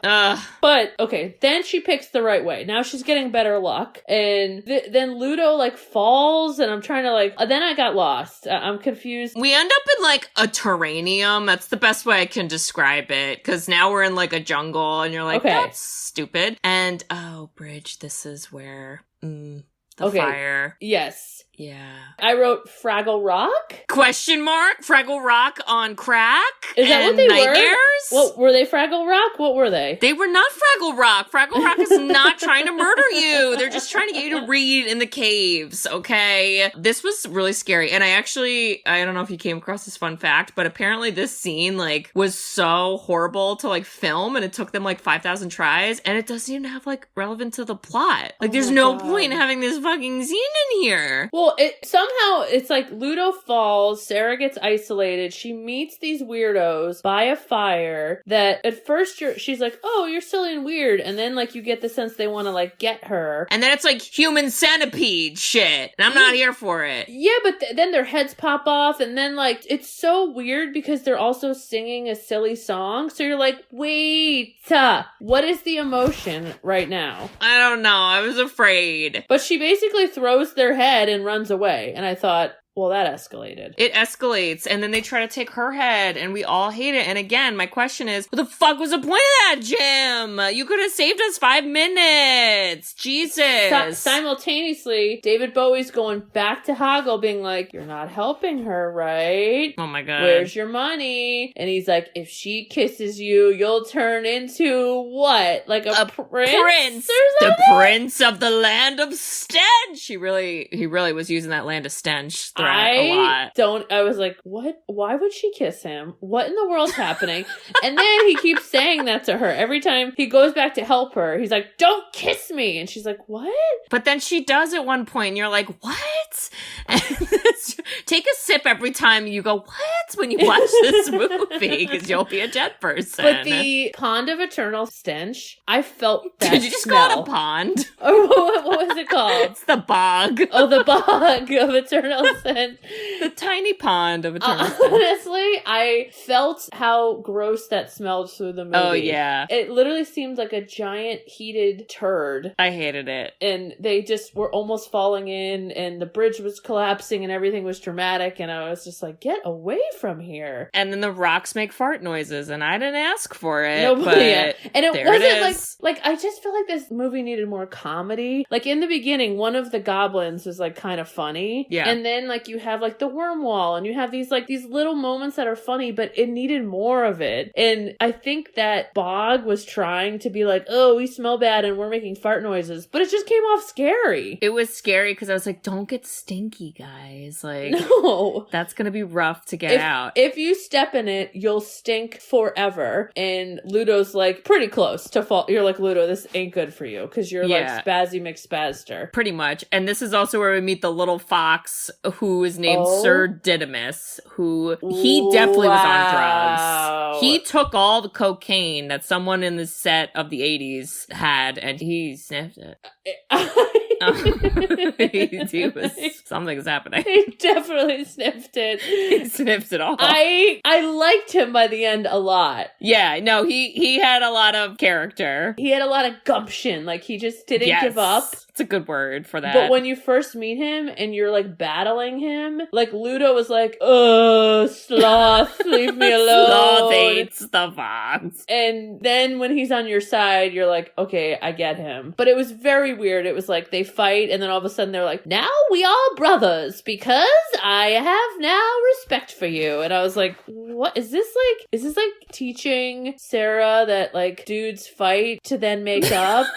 Speaker 1: But okay, then she picks the right way. Now she's getting better luck, and then Ludo like falls, and I'm trying to like. Then I got lost. I'm confused.
Speaker 2: We end up in like a terranium. That's the best way I can describe it. Because now we're in like a jungle, and you're like, that's stupid. And oh, Bridge, this is where the fire.
Speaker 1: Yes.
Speaker 2: Yeah.
Speaker 1: I wrote Fraggle Rock?
Speaker 2: Question mark? Fraggle Rock on crack?
Speaker 1: Is that what they
Speaker 2: nightmares?
Speaker 1: were? What were they? Fraggle Rock? What were they?
Speaker 2: They were not Fraggle Rock. Fraggle Rock is not trying to murder you. They're just trying to get you to read in the caves, okay? This was really scary. And I don't know if you came across this fun fact, but apparently this scene, like, was so horrible to, like, film, and it took them, like, 5,000 tries, and it doesn't even have, like, relevant to the plot. Like, there's no point in having this fucking scene in here.
Speaker 1: Well, it's like Ludo falls, Sarah gets isolated, she meets these weirdos by a fire that at first she's like, oh, you're silly and weird, and then like you get the sense they want to like get her.
Speaker 2: And then it's like human centipede shit, and I'm not here for it.
Speaker 1: Yeah, but then their heads pop off, and then like, it's so weird because they're also singing a silly song, so you're like, wait, what is the emotion right now?
Speaker 2: I don't know, I was afraid.
Speaker 1: But she basically throws their head and runs away. And I thought, well, that escalated.
Speaker 2: It escalates, and then they try to take her head, and we all hate it. And again, my question is, what the fuck was the point of that, Jim? You could have saved us 5 minutes. Jesus.
Speaker 1: Simultaneously, David Bowie's going back to Hoggle, being like, you're not helping her, right?
Speaker 2: Oh my God.
Speaker 1: Where's your money? And he's like, if she kisses you, you'll turn into what? Like a prince?
Speaker 2: The prince of the land of stench. He really was using that land of stench I
Speaker 1: was like, what? Why would she kiss him? What in the world's happening? And then he keeps saying that to her. Every time he goes back to help her, he's like, don't kiss me. And she's like, what?
Speaker 2: But then she does at one point, and you're like, what? And take a sip every time you go, what? When you watch this movie, because you'll be a dead person.
Speaker 1: But the pond of eternal stench, I felt that
Speaker 2: Did you just
Speaker 1: smell.
Speaker 2: call it a pond?
Speaker 1: Or what was it called?
Speaker 2: It's the bog.
Speaker 1: Oh, the bog of eternal stench. And
Speaker 2: The tiny pond of a turnip.
Speaker 1: honestly, I felt how gross that smelled through the movie.
Speaker 2: Oh, yeah.
Speaker 1: It literally seemed like a giant heated turd.
Speaker 2: I hated it.
Speaker 1: And they just were almost falling in, and the bridge was collapsing, and everything was dramatic, and I was just like, get away from here.
Speaker 2: And then the rocks make fart noises, and I didn't ask for it.
Speaker 1: Yeah. And it
Speaker 2: there
Speaker 1: wasn't
Speaker 2: it is.
Speaker 1: like I just feel like this movie needed more comedy. Like in the beginning, one of the goblins was like kind of funny.
Speaker 2: Yeah.
Speaker 1: And then like you have like the worm wall, and you have these little moments that are funny, but it needed more of it. And I think that Bog was trying to be like, oh, we smell bad and we're making fart noises, but it just came off scary.
Speaker 2: It was scary because I was like, don't get stinky, guys. Like,
Speaker 1: No.
Speaker 2: that's going to be rough to get out.
Speaker 1: If you step in it, you'll stink forever. And Ludo's like pretty close to fall. You're like, Ludo, this ain't good for you because you're like Spazzy McSpazster.
Speaker 2: Pretty much. And this is also where we meet the little fox who is named Sir Didymus, who he definitely was on drugs. He took all the cocaine that someone in the set of the 80s had and he sniffed it. He was, something's happening.
Speaker 1: He definitely sniffed it.
Speaker 2: He sniffed it all.
Speaker 1: I liked him by the end a lot.
Speaker 2: Yeah, no, he had a lot of character.
Speaker 1: He had a lot of gumption. Like, he just didn't give up.
Speaker 2: It's a good word for that.
Speaker 1: But when you first meet him and you're like battling him, like Ludo was like, sloth, leave me alone.
Speaker 2: Sloth hates the fox.
Speaker 1: And then when he's on your side, you're like, okay, I get him. But it was very weird. It was like they fight and then all of a sudden they're like, now we are brothers because I have now respect for you. And I was like, what is this like? Is this like teaching Sarah that like dudes fight to then make up?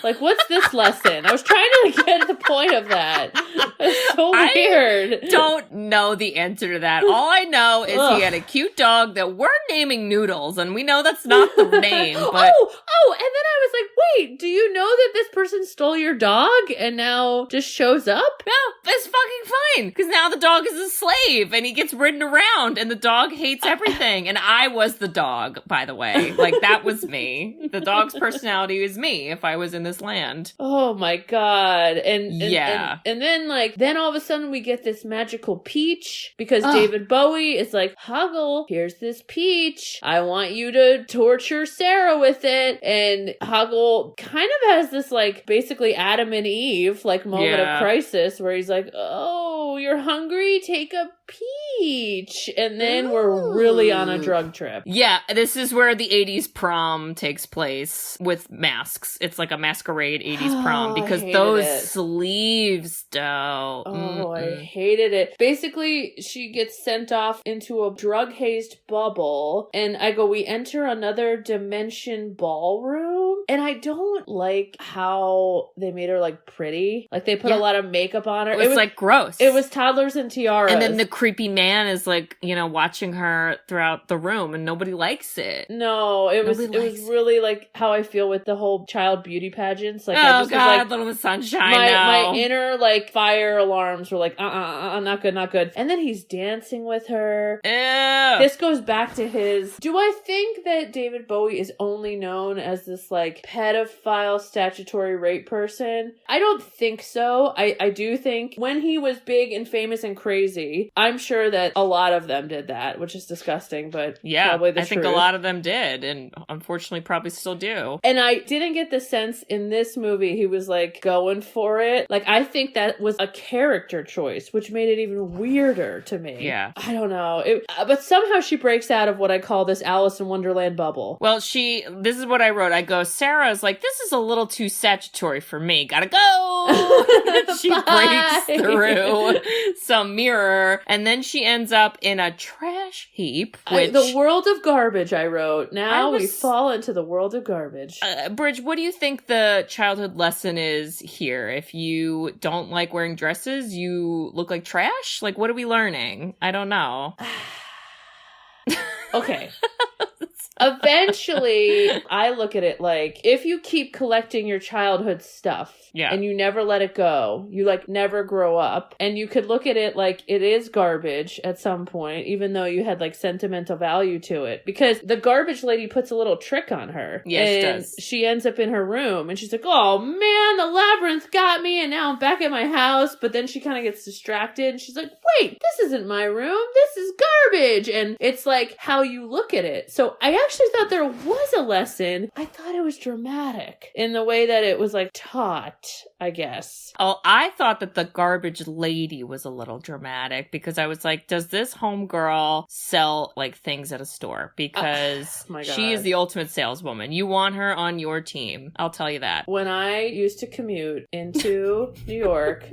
Speaker 1: Like, what's this lesson? I was trying to like, get the point of that. It's so weird.
Speaker 2: I don't know the answer to that. All I know is he had a cute dog that we're naming Noodles, and we know that's not the name. But
Speaker 1: and then I was like, wait, do you know that this person stole your dog and now just shows up?
Speaker 2: No, it's fucking fine. Because now the dog is a slave, and he gets ridden around, and the dog hates everything. And I was the dog, by the way. Like, that was me. The dog's personality is me if I was in this land.
Speaker 1: Oh my god. And then all of a sudden we get this magical peach because David Bowie is like, Hoggle, here's this peach. I want you to torture Sarah with it. And Hoggle kind of has this like basically Adam and Eve like moment of crisis where he's like, oh, you're hungry? Take a peach. And then we're really on a drug trip.
Speaker 2: Yeah, this is where the 80s prom takes place with masks. It's like a masquerade 80s prom because those sleeves, though.
Speaker 1: I hated it. Basically, she gets sent off into a drug-hazed bubble, and we enter another dimension ballroom, and I don't like how they made her like pretty. Like they put a lot of makeup on her.
Speaker 2: It was like gross.
Speaker 1: It was toddlers and tiaras.
Speaker 2: And then the creepy man is like, watching her throughout the room, and nobody likes it.
Speaker 1: No, it was really like how I feel with the whole child beauty pageants. Like,
Speaker 2: I just was like, Little Miss Sunshine.
Speaker 1: My inner like fire alarms were like, not good, not good. And then he's dancing with her.
Speaker 2: Ew.
Speaker 1: This goes back to his. Do I think that David Bowie is only known as this like pedophile statutory rape person? I don't think so. I do think when he was big and famous and crazy, I'm sure that a lot of them did that, which is disgusting, but probably the truth.
Speaker 2: I think a lot of them did, and unfortunately probably still do.
Speaker 1: And I didn't get the sense in this movie he was like going for it. Like, I think that was a character choice, which made it even weirder to me.
Speaker 2: Yeah.
Speaker 1: I don't know. But somehow she breaks out of what I call this Alice in Wonderland bubble.
Speaker 2: Well, this is what I wrote. I go, Sarah's like, this is a little too statutory for me. Gotta go! She breaks through some mirror, and then she ends up in a trash heap, which...
Speaker 1: the world of garbage, I wrote. Now we fall into the world of garbage.
Speaker 2: Bridge, what do you think the childhood lesson is here? If you don't like wearing dresses, you look like trash? Like, what are we learning? I don't know.
Speaker 1: Okay. Eventually, I look at it like, if you keep collecting your childhood stuff and you never let it go, you like never grow up. And you could look at it like it is garbage at some point, even though you had like sentimental value to it. Because the garbage lady puts a little trick on her.
Speaker 2: Yes,
Speaker 1: and
Speaker 2: she does.
Speaker 1: She ends up in her room and she's like, oh man, the labyrinth got me and now I'm back at my house. But then she kind of gets distracted and she's like, wait, this isn't my room. This is garbage. And it's like how you look at it. So I actually thought there was a lesson. I thought it was dramatic in the way that it was like taught, I guess.
Speaker 2: Oh, I thought that the garbage lady was a little dramatic because I was like, does this homegirl sell like things at a store? Because she is the ultimate saleswoman. You want her on your team. I'll tell you that.
Speaker 1: When I used to commute into New York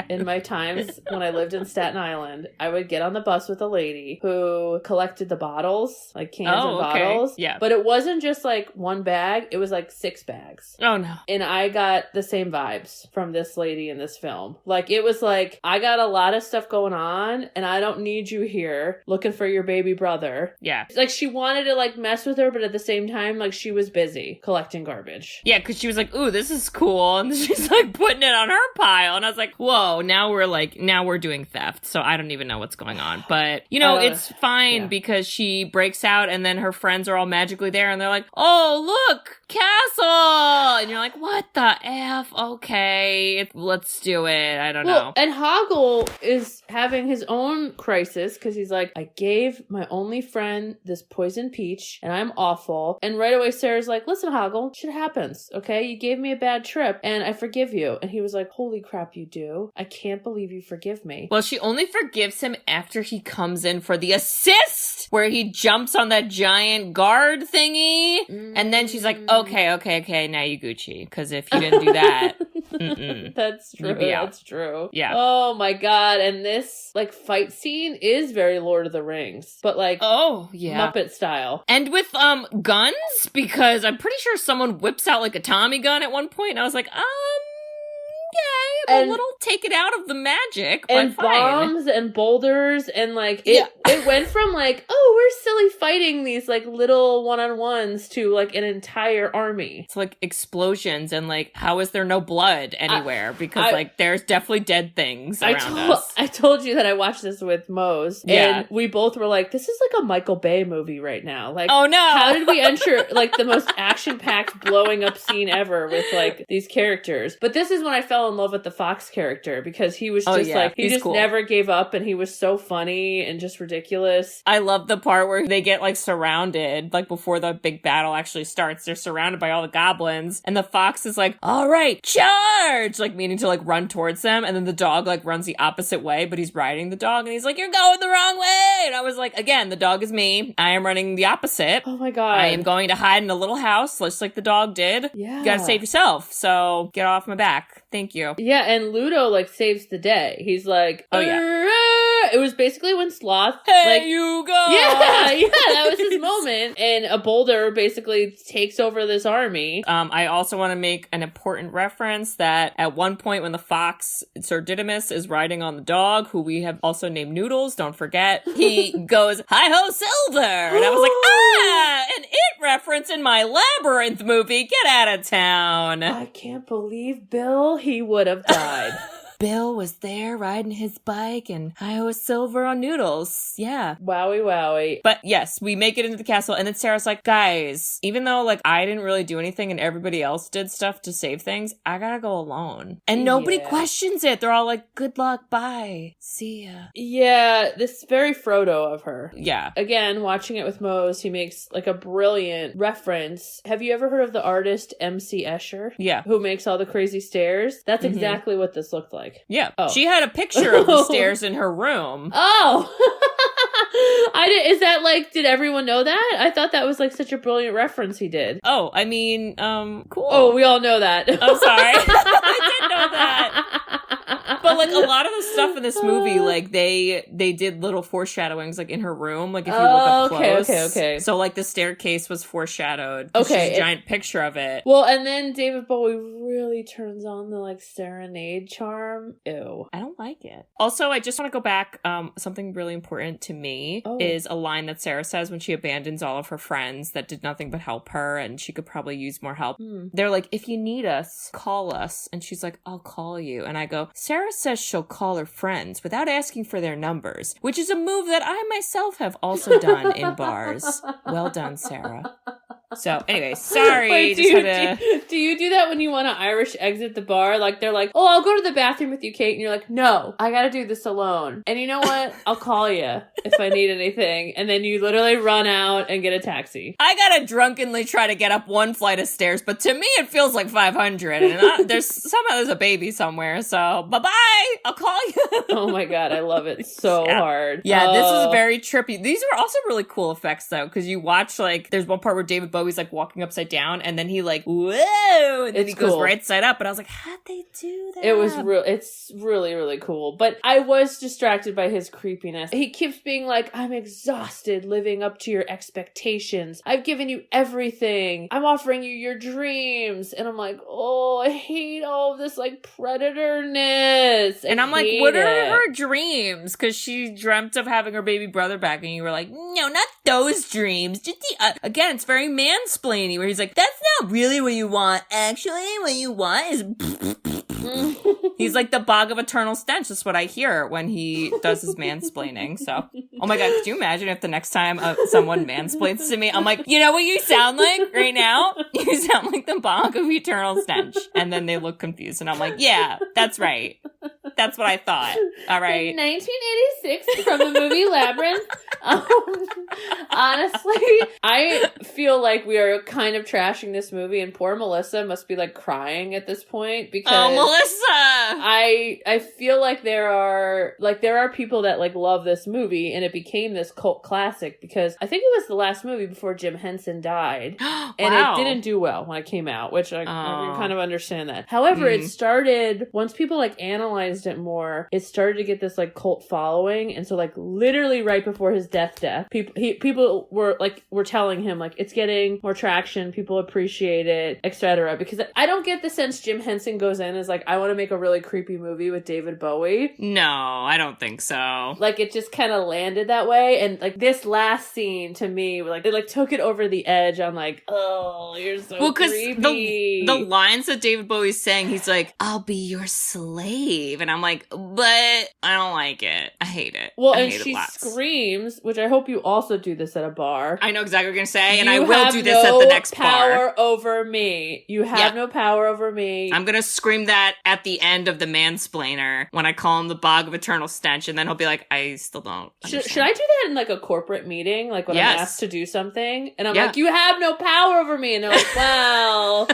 Speaker 1: in my times when I lived in Staten Island, I would get on the bus with a lady who collected the bottles, like cans and bottles.
Speaker 2: Yeah.
Speaker 1: But it wasn't just like one bag. It was like 6 bags.
Speaker 2: Oh, no.
Speaker 1: And I got the same vibes from this lady in this film. Like, it was like, I got a lot of stuff going on and I don't need you here looking for your baby brother.
Speaker 2: Yeah.
Speaker 1: Like, she wanted to like mess with her, but at the same time, like, she was busy collecting garbage.
Speaker 2: Yeah, because she was like, ooh, this is cool. And she's like putting it on her pile. And I was like, whoa, now we're doing theft. So I don't even know what's going on. But, you know, it's fine because she breaks out and then her friends are all magically there and they're like, oh, look, castle. And you're like, what the F? Okay, let's do it. I don't know.
Speaker 1: And Hoggle is having his own crisis because he's like, I gave my only friend this poison peach and I'm awful. And right away, Sarah's like, listen, Hoggle, shit happens. Okay, you gave me a bad trip and I forgive you. And he was like, holy crap, you do? I can't believe you forgive me.
Speaker 2: Well, she only forgives him after he comes in for the assist where he jumps on that giant guard thingy. And then she's like, okay, now you Gucci. Because if you didn't do that,
Speaker 1: that's true. That's true.
Speaker 2: Yeah.
Speaker 1: Oh my god. And this like fight scene is very Lord of the Rings, but like Muppet style.
Speaker 2: And with guns, because I'm pretty sure someone whips out like a Tommy gun at one point, and I was like, a little taken out of the magic, but
Speaker 1: and
Speaker 2: fine.
Speaker 1: Bombs and boulders and like it went from like, oh, we're silly fighting these like little one-on-ones to like an entire army.
Speaker 2: It's like explosions and like, how is there no blood anywhere? Because like there's definitely dead things around us.
Speaker 1: I told you that I watched this with Mose and we both were like, this is like a Michael Bay movie right now. Like,
Speaker 2: oh no,
Speaker 1: how did we enter like the most action-packed blowing up scene ever with like these characters? But this is when I fell in love with the Fox character because he was just like, he just never gave up and he was so funny and just ridiculous.
Speaker 2: I love the part where they get like surrounded, like before the big battle actually starts, they're surrounded by all the goblins and the fox is like, all right, charge, like meaning to like run towards them, and then the dog like runs the opposite way, but he's riding the dog and he's like, you're going the wrong way. And I was like, again, the dog is me. I am running the opposite.
Speaker 1: Oh my god.
Speaker 2: I am going to hide in a little house just like the dog did.
Speaker 1: Yeah.
Speaker 2: You gotta save yourself, so get off my back. Thank you.
Speaker 1: Yeah, and Ludo like saves the day. He's like, it was basically when Sloth,
Speaker 2: you go.
Speaker 1: Yeah, that was his moment. And a boulder basically takes over this army.
Speaker 2: I also want to make an important reference that at one point when the fox, Sir Didymus, is riding on the dog, who we have also named Noodles, don't forget, he goes, hi-ho, Silver! And I was like, an It reference in my Labyrinth movie, get out of town.
Speaker 1: I can't believe, Bill, he would have died.
Speaker 2: Bill was there riding his bike and I was Silver on Noodles. Yeah.
Speaker 1: Wowie.
Speaker 2: But yes, we make it into the castle and then Sarah's like, guys, even though like I didn't really do anything and everybody else did stuff to save things, I gotta go alone. And nobody questions it. They're all like, good luck, bye, see ya.
Speaker 1: Yeah, this is very Frodo of her.
Speaker 2: Yeah.
Speaker 1: Again, watching it with Mose, he makes like a brilliant reference. Have you ever heard of the artist M.C. Escher?
Speaker 2: Yeah.
Speaker 1: Who makes all the crazy stairs? That's exactly what this looked like.
Speaker 2: Yeah. Oh. She had a picture of the stairs in her room.
Speaker 1: Oh. Is that like, did everyone know that? I thought that was like such a brilliant reference he did.
Speaker 2: Oh, I mean, cool.
Speaker 1: Oh, we all know that.
Speaker 2: I'm sorry. I didn't know that. Well, like, a lot of the stuff in this movie, like, they did little foreshadowings, like, in her room, like, if you look up close.
Speaker 1: Okay.
Speaker 2: So, like, the staircase was foreshadowed.
Speaker 1: Okay.
Speaker 2: She's a giant picture of it.
Speaker 1: Well, and then David Bowie really turns on the, like, serenade charm. Ew.
Speaker 2: I don't like it. Also, I just want to go back. Something really important to me is a line that Sarah says when she abandons all of her friends that did nothing but help her, and she could probably use more help. They're like, if you need us, call us. And she's like, I'll call you. And I go, Sarah says she'll call her friends without asking for their numbers, which is a move that I myself have also done in bars. Well done, Sarah. So, anyway, sorry.
Speaker 1: Wait, do you do that when you want to Irish exit the bar? Like, they're like, oh, I'll go to the bathroom with you, Kate. And you're like, no, I got to do this alone. And you know what? I'll call you if I need anything. And then you literally run out and get a taxi.
Speaker 2: I got to drunkenly try to get up one flight of stairs, but to me, it feels like 500. And there's a baby somewhere. So, bye-bye. I'll call you.
Speaker 1: Oh, my God. I love it so hard.
Speaker 2: Yeah, this is very trippy. These are also really cool effects, though, because you watch, like, there's one part where David Bowie's, like, walking upside down, and then he, like, whoa, and then he goes right side up, and I was like, how'd they do that?
Speaker 1: It's really, really cool. But I was distracted by his creepiness. He keeps being like, I'm exhausted living up to your expectations. I've given you everything. I'm offering you your dreams. And I'm like, oh, I hate all of this, like, predatorness.
Speaker 2: And I'm like, what are her dreams? Because she dreamt of having her baby brother back, and you were like, no, not those dreams. Just again, it's very mansplaining, where he's like, that's not really what you want. Actually, what you want is... He's like the bog of eternal stench. That's what I hear when he does his mansplaining. So, oh my God, could you imagine if the next time someone mansplains to me, I'm like, you know what you sound like right now? You sound like the bog of eternal stench. And then they look confused, and I'm like, yeah, that's right. That's what I thought. All right.
Speaker 1: In 1986, from the movie Labyrinth. Honestly, I feel like we are kind of trashing this movie, and poor Melissa must be like crying at this point because
Speaker 2: Melissa!
Speaker 1: I feel like there are people that like love this movie, and it became this cult classic because I think it was the last movie before Jim Henson died, and it didn't do well when it came out, which I kind of understand that. However, it started once people like analyzed it more, it started to get this like cult following, and so like literally right before his death, people were telling him like it's getting more traction, people appreciate it, etc. Because I don't get the sense Jim Henson goes in as like, I want to make a really creepy movie with David Bowie.
Speaker 2: No, I don't think so.
Speaker 1: Like it just kind of landed that way, and like this last scene to me, like it like took it over the edge. I'm like, oh, you're so creepy.
Speaker 2: The lines that David Bowie's saying, he's like, I'll be your slave, and I'm like, but I don't like it. I hate it.
Speaker 1: Well, and she screams, which I hope you also do this at a bar.
Speaker 2: I know exactly what you're going to say, and I will do this at the next bar.
Speaker 1: You have no power over me. You have no power over me.
Speaker 2: I'm going to scream that at the end of the mansplainer when I call him the bog of eternal stench, and then he'll be like, I still don't understand.
Speaker 1: Should I do that in like a corporate meeting? Like when I'm asked to do something? And I'm like, you have no power over me. And they're like, well...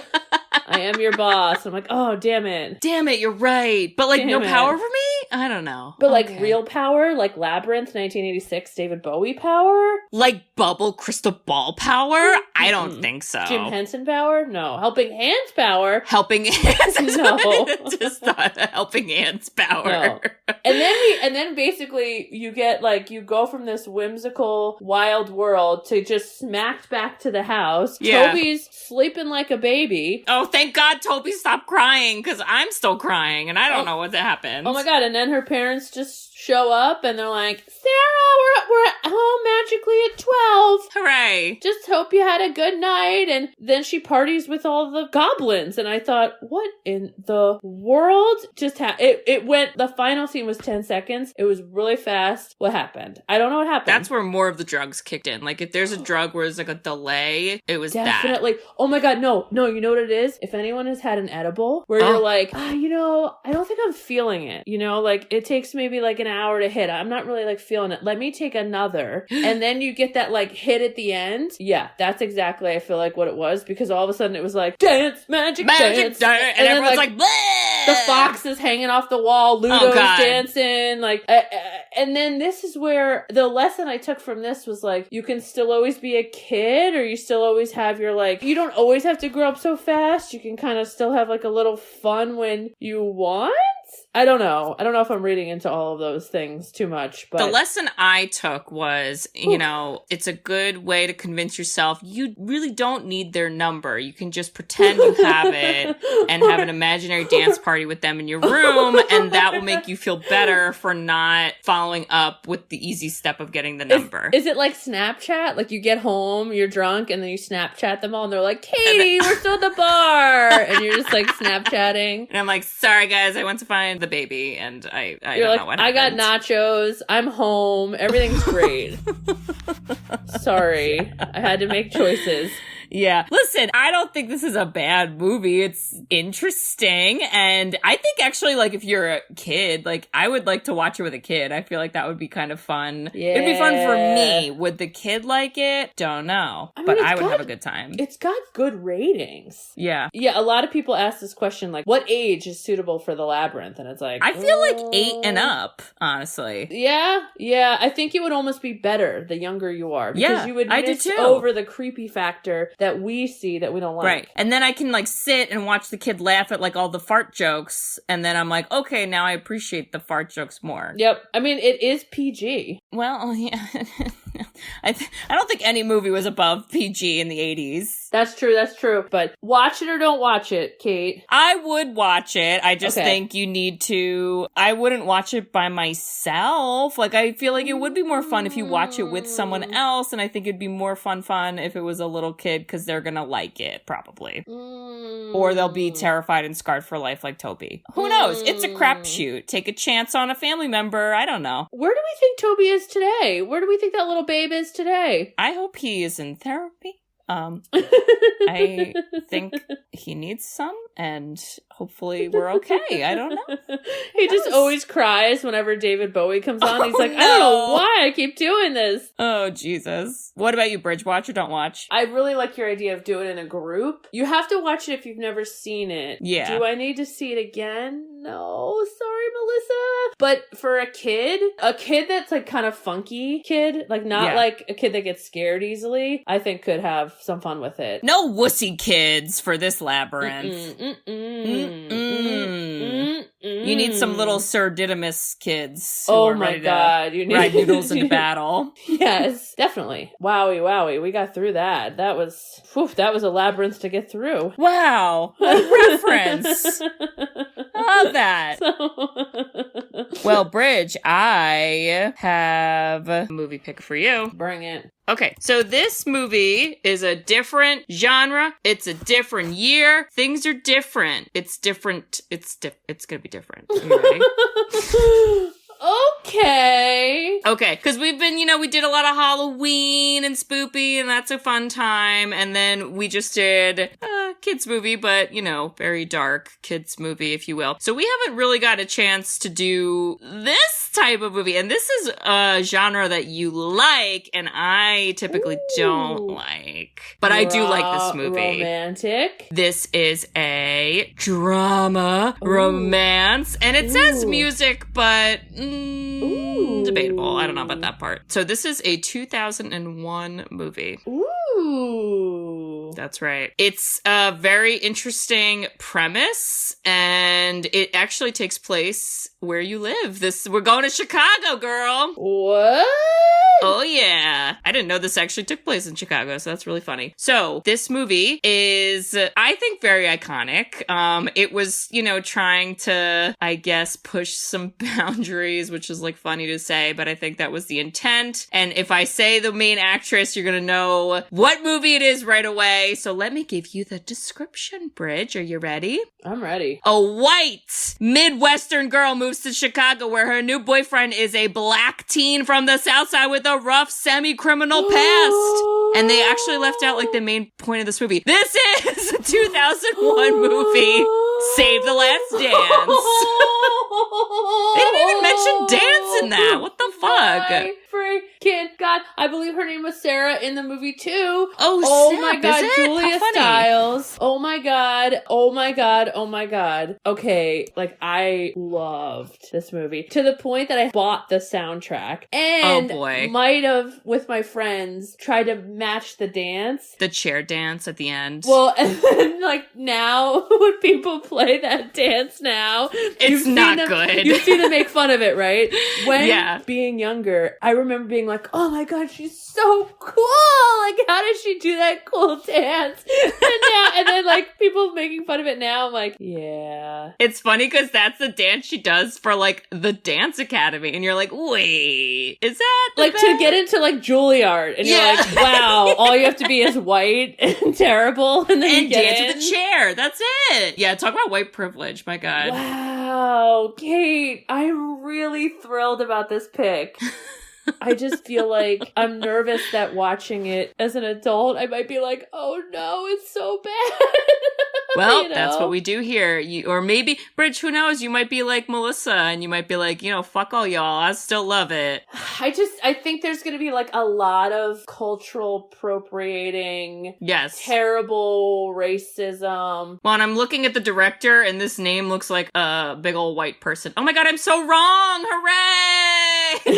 Speaker 1: I am your boss. I'm like, oh, damn it.
Speaker 2: Damn it, you're right. But, like, no power over me? I don't know.
Speaker 1: But, like, real power? Like Labyrinth, 1986, David Bowie power?
Speaker 2: Like bubble crystal ball power? I don't think so.
Speaker 1: Jim Henson power? No. Helping Hands power?
Speaker 2: Helping Hands?
Speaker 1: No.
Speaker 2: Just thought Helping Hands power.
Speaker 1: No. And then basically you get, like, you go from this whimsical, wild world to just smacked back to the house.
Speaker 2: Yeah.
Speaker 1: Toby's sleeping like a baby.
Speaker 2: Oh, than't God Toby stopped crying, because I'm still crying, and I don't know what happened.
Speaker 1: Oh my God, and then her parents just show up, and they're like, Sarah, we're at home magically at 12.
Speaker 2: Hooray.
Speaker 1: Just hope you had a good night. And then she parties with all the goblins, and I thought, what in the world just happened? It went, the final scene was 10 seconds. It was really fast. What happened? I don't know what happened.
Speaker 2: That's where more of the drugs kicked in. Like, if there's a drug where there's like a delay, it was
Speaker 1: definitely that. Oh my God, no, you know what it is? If anyone has had an edible where you're like, I don't think I'm feeling it. You know, like it takes maybe like an hour to hit. I'm not really like feeling it. Let me take another. And then you get that like hit at the end. Yeah, that's exactly, I feel like, what it was, because all of a sudden it was like, dance, magic dance.
Speaker 2: And everyone's like, bleh!
Speaker 1: The fox is hanging off the wall. Ludo's dancing. Like, and then this is where the lesson I took from this was like, you can still always be a kid, or you still always have your like, you don't always have to grow up so fast. You can kind of still have like a little fun when you want. I don't know. I don't know if I'm reading into all of those things too much, but
Speaker 2: the lesson I took was, you know, it's a good way to convince yourself you really don't need their number. You can just pretend you have it and have an imaginary dance party with them in your room, and that will make you feel better for not following up with the easy step of getting the number.
Speaker 1: Is it like Snapchat? Like you get home, you're drunk, and then you Snapchat them all, and they're like, Katie, we're still at the bar! And you're just like Snapchatting.
Speaker 2: And I'm like, sorry guys, I went to find the baby, and I
Speaker 1: you're
Speaker 2: don't
Speaker 1: like,
Speaker 2: know what
Speaker 1: I got
Speaker 2: happened.
Speaker 1: nachos, I'm home, everything's great. Sorry, I had to make choices.
Speaker 2: Yeah. Listen, I don't think this is a bad movie. It's interesting. And I think actually, like, if you're a kid, like, I would like to watch it with a kid. I feel like that would be kind of fun.
Speaker 1: Yeah.
Speaker 2: It'd be fun for me. Would the kid like it? Don't know. But I would have a good time.
Speaker 1: It's got good ratings.
Speaker 2: Yeah.
Speaker 1: Yeah, a lot of people ask this question, like, what age is suitable for the Labyrinth? And it's like,
Speaker 2: I feel like 8 and up, honestly.
Speaker 1: Yeah. I think it would almost be better the younger you are. Because you would
Speaker 2: I do
Speaker 1: miss
Speaker 2: too.
Speaker 1: over the creepy factor that we see that we don't like.
Speaker 2: Right. And then I can like sit and watch the kid laugh at like all the fart jokes. And then I'm like, okay, now I appreciate the fart jokes more.
Speaker 1: Yep. I mean, it is PG.
Speaker 2: Well, yeah. I don't think any movie was above PG in the 80s.
Speaker 1: That's true. But watch it or don't watch it, Kate.
Speaker 2: I would watch it. I just
Speaker 1: Okay.
Speaker 2: think you need to... I wouldn't watch it by myself. Like, I feel like it would be more fun if you watch it with someone else, and I think it'd be more fun if it was a little kid, because they're gonna like it, probably. Or they'll be terrified and scarred for life like Toby. Who knows? It's a crapshoot. Take a chance on a family member. I don't know.
Speaker 1: Where do we think Toby is today? Where do we think that little babe is today?
Speaker 2: I hope he is in therapy. I think he needs some, and hopefully we're okay. I don't know.
Speaker 1: He just always cries whenever David Bowie comes on. He's like, I don't know why I keep doing this.
Speaker 2: Oh, Jesus. What about you, Bridge? Watch or don't watch?
Speaker 1: I really like your idea of doing it in a group. You have to watch it if you've never seen it.
Speaker 2: Yeah.
Speaker 1: Do I need to see it again? No. Sorry, Melissa. But for a kid that's like kind of funky kid, like not like a kid that gets scared easily, I think could have some fun with it.
Speaker 2: No wussy kids for this labyrinth. You need some little Sir Didymus kids. Who
Speaker 1: Oh
Speaker 2: are
Speaker 1: my
Speaker 2: ready
Speaker 1: God.
Speaker 2: To
Speaker 1: You need
Speaker 2: ride noodles into battle.
Speaker 1: Yes, definitely. Wowie. We got through that. That was a labyrinth to get through.
Speaker 2: Wow. What a reference. I love that. Well, Bridge, I have a movie pick for you.
Speaker 1: Bring it.
Speaker 2: Okay, so this movie is a different genre. It's a different year. Things are different. It's different. It's gonna be different. Are you ready? Okay, because we've been, we did a lot of Halloween and spoopy, and that's a fun time. And then we just did a kids movie, but, very dark kids movie, if you will. So we haven't really got a chance to do this type of movie. And this is a genre that you like, and I typically don't like. But I do like this movie.
Speaker 1: Romantic.
Speaker 2: This is a drama romance, and it says music, but debatable. I don't know about that part. So this is a 2001 movie.
Speaker 1: Ooh.
Speaker 2: That's right. It's a very interesting premise, and it actually takes place where you live. We're going to Chicago, girl.
Speaker 1: What?
Speaker 2: Oh, yeah. I didn't know this actually took place in Chicago, so that's really funny. So this movie is, I think, very iconic. It was, trying to, I guess, push some boundaries, which is like funny to say, but I think that was the intent. And if I say the main actress, you're going to know what movie it is right away. So let me give you the description, Bridge. Are you ready?
Speaker 1: I'm ready.
Speaker 2: A white Midwestern girl moves to Chicago where her new boyfriend is a black teen from the South Side with a rough semi-criminal past. And they actually left out like the main point of this movie. This is a 2001 movie, Save the Last Dance. They didn't even mention dance in that. What the fuck?
Speaker 1: freaking God. I believe her name was Sarah in the movie too.
Speaker 2: Oh
Speaker 1: my
Speaker 2: snap,
Speaker 1: God,
Speaker 2: is it?
Speaker 1: Julia
Speaker 2: How funny.
Speaker 1: Stiles. Oh my God. Oh my God. Oh my God. Okay, like I loved this movie to the point that I bought the soundtrack and
Speaker 2: Oh, boy.
Speaker 1: might have with my friends tried to match the dance.
Speaker 2: The chair dance at the end.
Speaker 1: Well, and then like now when people play that dance now,
Speaker 2: It's not good.
Speaker 1: You see them make fun of it, right? When
Speaker 2: Yeah.
Speaker 1: being younger, I remember being like, "Oh my God, she's so cool! Like, how did she do that cool dance?" And then like people making fun of it now, I'm like, yeah.
Speaker 2: It's funny because that's the dance she does for like the dance academy, and you're like, wait, is that the
Speaker 1: Like
Speaker 2: best?
Speaker 1: to get into like Juilliard, and
Speaker 2: Yeah.
Speaker 1: you're like, wow, all you have to be is white and terrible, and then you
Speaker 2: and
Speaker 1: get
Speaker 2: dance
Speaker 1: in.
Speaker 2: with the chair. That's it. Yeah, talk about white privilege. My God.
Speaker 1: Wow, Kate, I'm really thrilled about this pick. I just feel like I'm nervous that watching it as an adult, I might be like, oh no, it's so bad.
Speaker 2: Well,
Speaker 1: You know?
Speaker 2: that's what we do here. Or maybe, Bridge, who knows? You might be like Melissa, and you might be like, fuck all y'all. I still love it.
Speaker 1: I think there's going to be like a lot of cultural appropriating,
Speaker 2: Yes.
Speaker 1: terrible racism.
Speaker 2: Well, and I'm looking at the director, and this name looks like a big old white person. Oh my God, I'm so wrong! Hooray!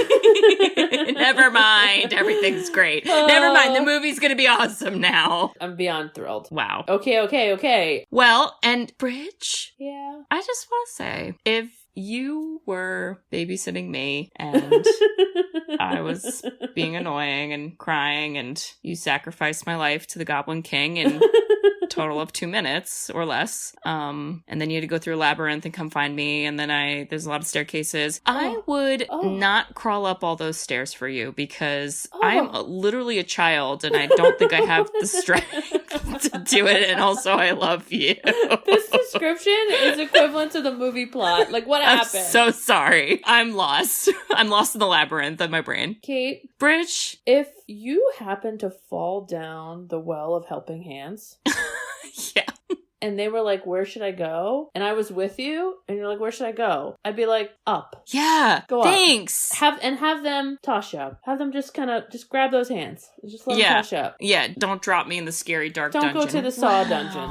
Speaker 2: Never mind. Everything's great. Never mind. The movie's gonna be awesome now.
Speaker 1: I'm beyond thrilled.
Speaker 2: Wow.
Speaker 1: Okay.
Speaker 2: Well, and Bridge,
Speaker 1: Yeah.
Speaker 2: I just want to say, if you were babysitting me and I was being annoying and crying and you sacrificed my life to the Goblin King in a total of 2 minutes or less, and then you had to go through a labyrinth and come find me, and then there's a lot of staircases, I would not crawl up all those stairs for you because I'm literally a child and I don't think I have the strength to do it, and also I love you.
Speaker 1: This description is equivalent to the movie plot. Like, what
Speaker 2: I'm
Speaker 1: happened?
Speaker 2: so sorry. I'm lost. I'm lost in the labyrinth of my brain.
Speaker 1: Kate,
Speaker 2: Bridge?
Speaker 1: if you happen to fall down the well of helping hands,
Speaker 2: Yeah.
Speaker 1: and they were like, where should I go? And I was with you, and you're like, where should I go? I'd be like, up.
Speaker 2: Yeah.
Speaker 1: Go up.
Speaker 2: Thanks.
Speaker 1: Have them toss you up. Have them just grab those hands. Just let them toss you up.
Speaker 2: Yeah. Don't drop me in the scary dark dungeon.
Speaker 1: Don't go to the saw dungeon.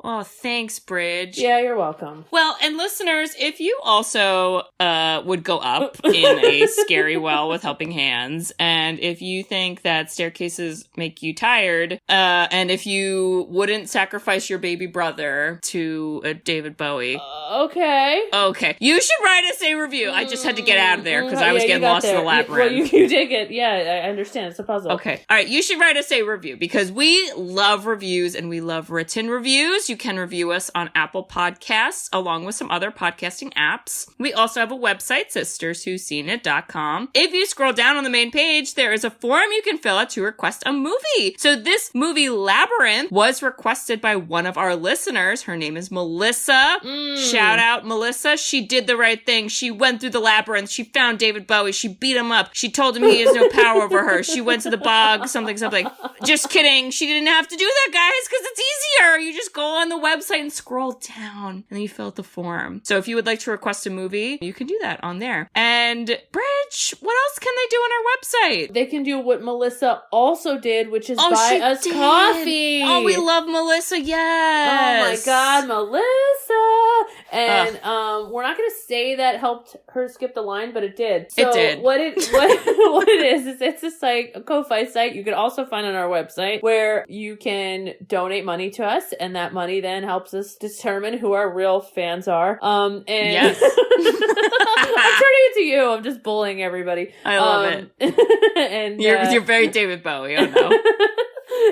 Speaker 2: Oh, thanks, Bridge.
Speaker 1: Yeah, you're welcome.
Speaker 2: Well, and listeners, if you also would go up in a scary well with helping hands, and if you think that staircases make you tired, and if you wouldn't sacrifice your baby brother to David Bowie. Okay. You should write us a review. I just had to get out of there because I was getting lost in the labyrinth.
Speaker 1: You did get, I understand. It's a puzzle.
Speaker 2: Okay. All right. You should write us a review because we love reviews and we love written reviews. You can review us on Apple Podcasts along with some other podcasting apps. We also have a website, sisterswhoseenit.com. If you scroll down on the main page, there is a form you can fill out to request a movie. So this movie, Labyrinth, was requested by one of our listeners. Her name is Melissa. Shout out, Melissa. She did the right thing. She went through the labyrinth. She found David Bowie. She beat him up. She told him he has no power over her. She went to the bog, something. Just kidding. She didn't have to do that, guys, because it's easier. You just go on the website and scroll down, and then you fill out the form. So if you would like to request a movie, you can do that on there. And Bridge, what else can they do on our website?
Speaker 1: They can do what Melissa also did, which is buy us coffee.
Speaker 2: Oh, we love Melissa. Yes.
Speaker 1: Oh my God, Melissa. And we're not going to say that helped her skip the line, but it did. So
Speaker 2: it did.
Speaker 1: What it is it's a site, a Ko-Fi site you can also find on our website where you can donate money to us, and that money then helps us determine who our real fans are. And
Speaker 2: yes.
Speaker 1: I'm turning it to you. I'm just bullying everybody.
Speaker 2: I love
Speaker 1: it. And
Speaker 2: you're very David Bowie. Oh no.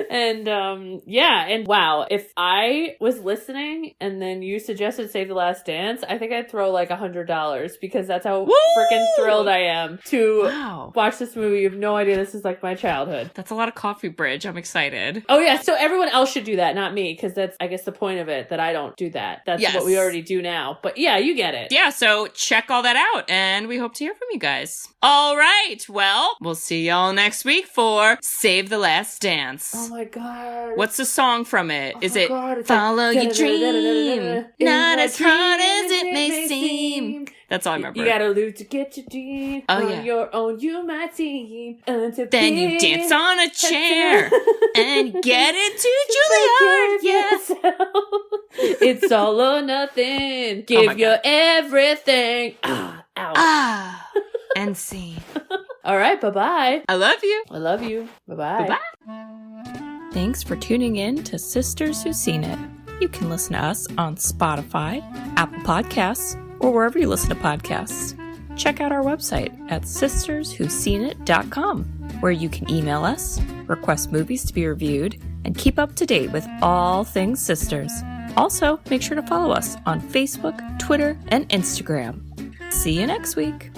Speaker 1: And and wow, if I was listening and then you suggested Save the Last Dance, I think I'd throw like $100 because that's how freaking thrilled I am to watch this movie. You have no idea, this is like my childhood.
Speaker 2: That's a lot of coffee, Bridge. I'm excited.
Speaker 1: Oh yeah, so everyone else should do that, not me, because that's, I guess, the point of it, that I don't do that. That's what we already do now. But yeah, you get it.
Speaker 2: Yeah, so check all that out, and we hope to hear from you guys. All right, well, we'll see y'all next week for Save the Last Dance.
Speaker 1: Oh my god.
Speaker 2: What's the song from it? Is it
Speaker 1: God,
Speaker 2: Follow
Speaker 1: like,
Speaker 2: Your Dream? Not as hard as it may seem. That's all I remember.
Speaker 1: You gotta lose to get your dream.
Speaker 2: Oh,
Speaker 1: On
Speaker 2: yeah.
Speaker 1: your own, you might seem.
Speaker 2: Then you dance on a chair and get into Juilliard. Yes.
Speaker 1: It's all or nothing. Give your everything. Ow.
Speaker 2: And see.
Speaker 1: All right, bye-bye.
Speaker 2: I love you.
Speaker 1: I love you. Bye-bye.
Speaker 2: Bye-bye. Thanks for tuning in to Sisters Who've Seen It. You can listen to us on Spotify, Apple Podcasts, or wherever you listen to podcasts. Check out our website at sisterswho'veseenit.com, where you can email us, request movies to be reviewed, and keep up to date with all things sisters. Also, make sure to follow us on Facebook, Twitter, and Instagram. See you next week.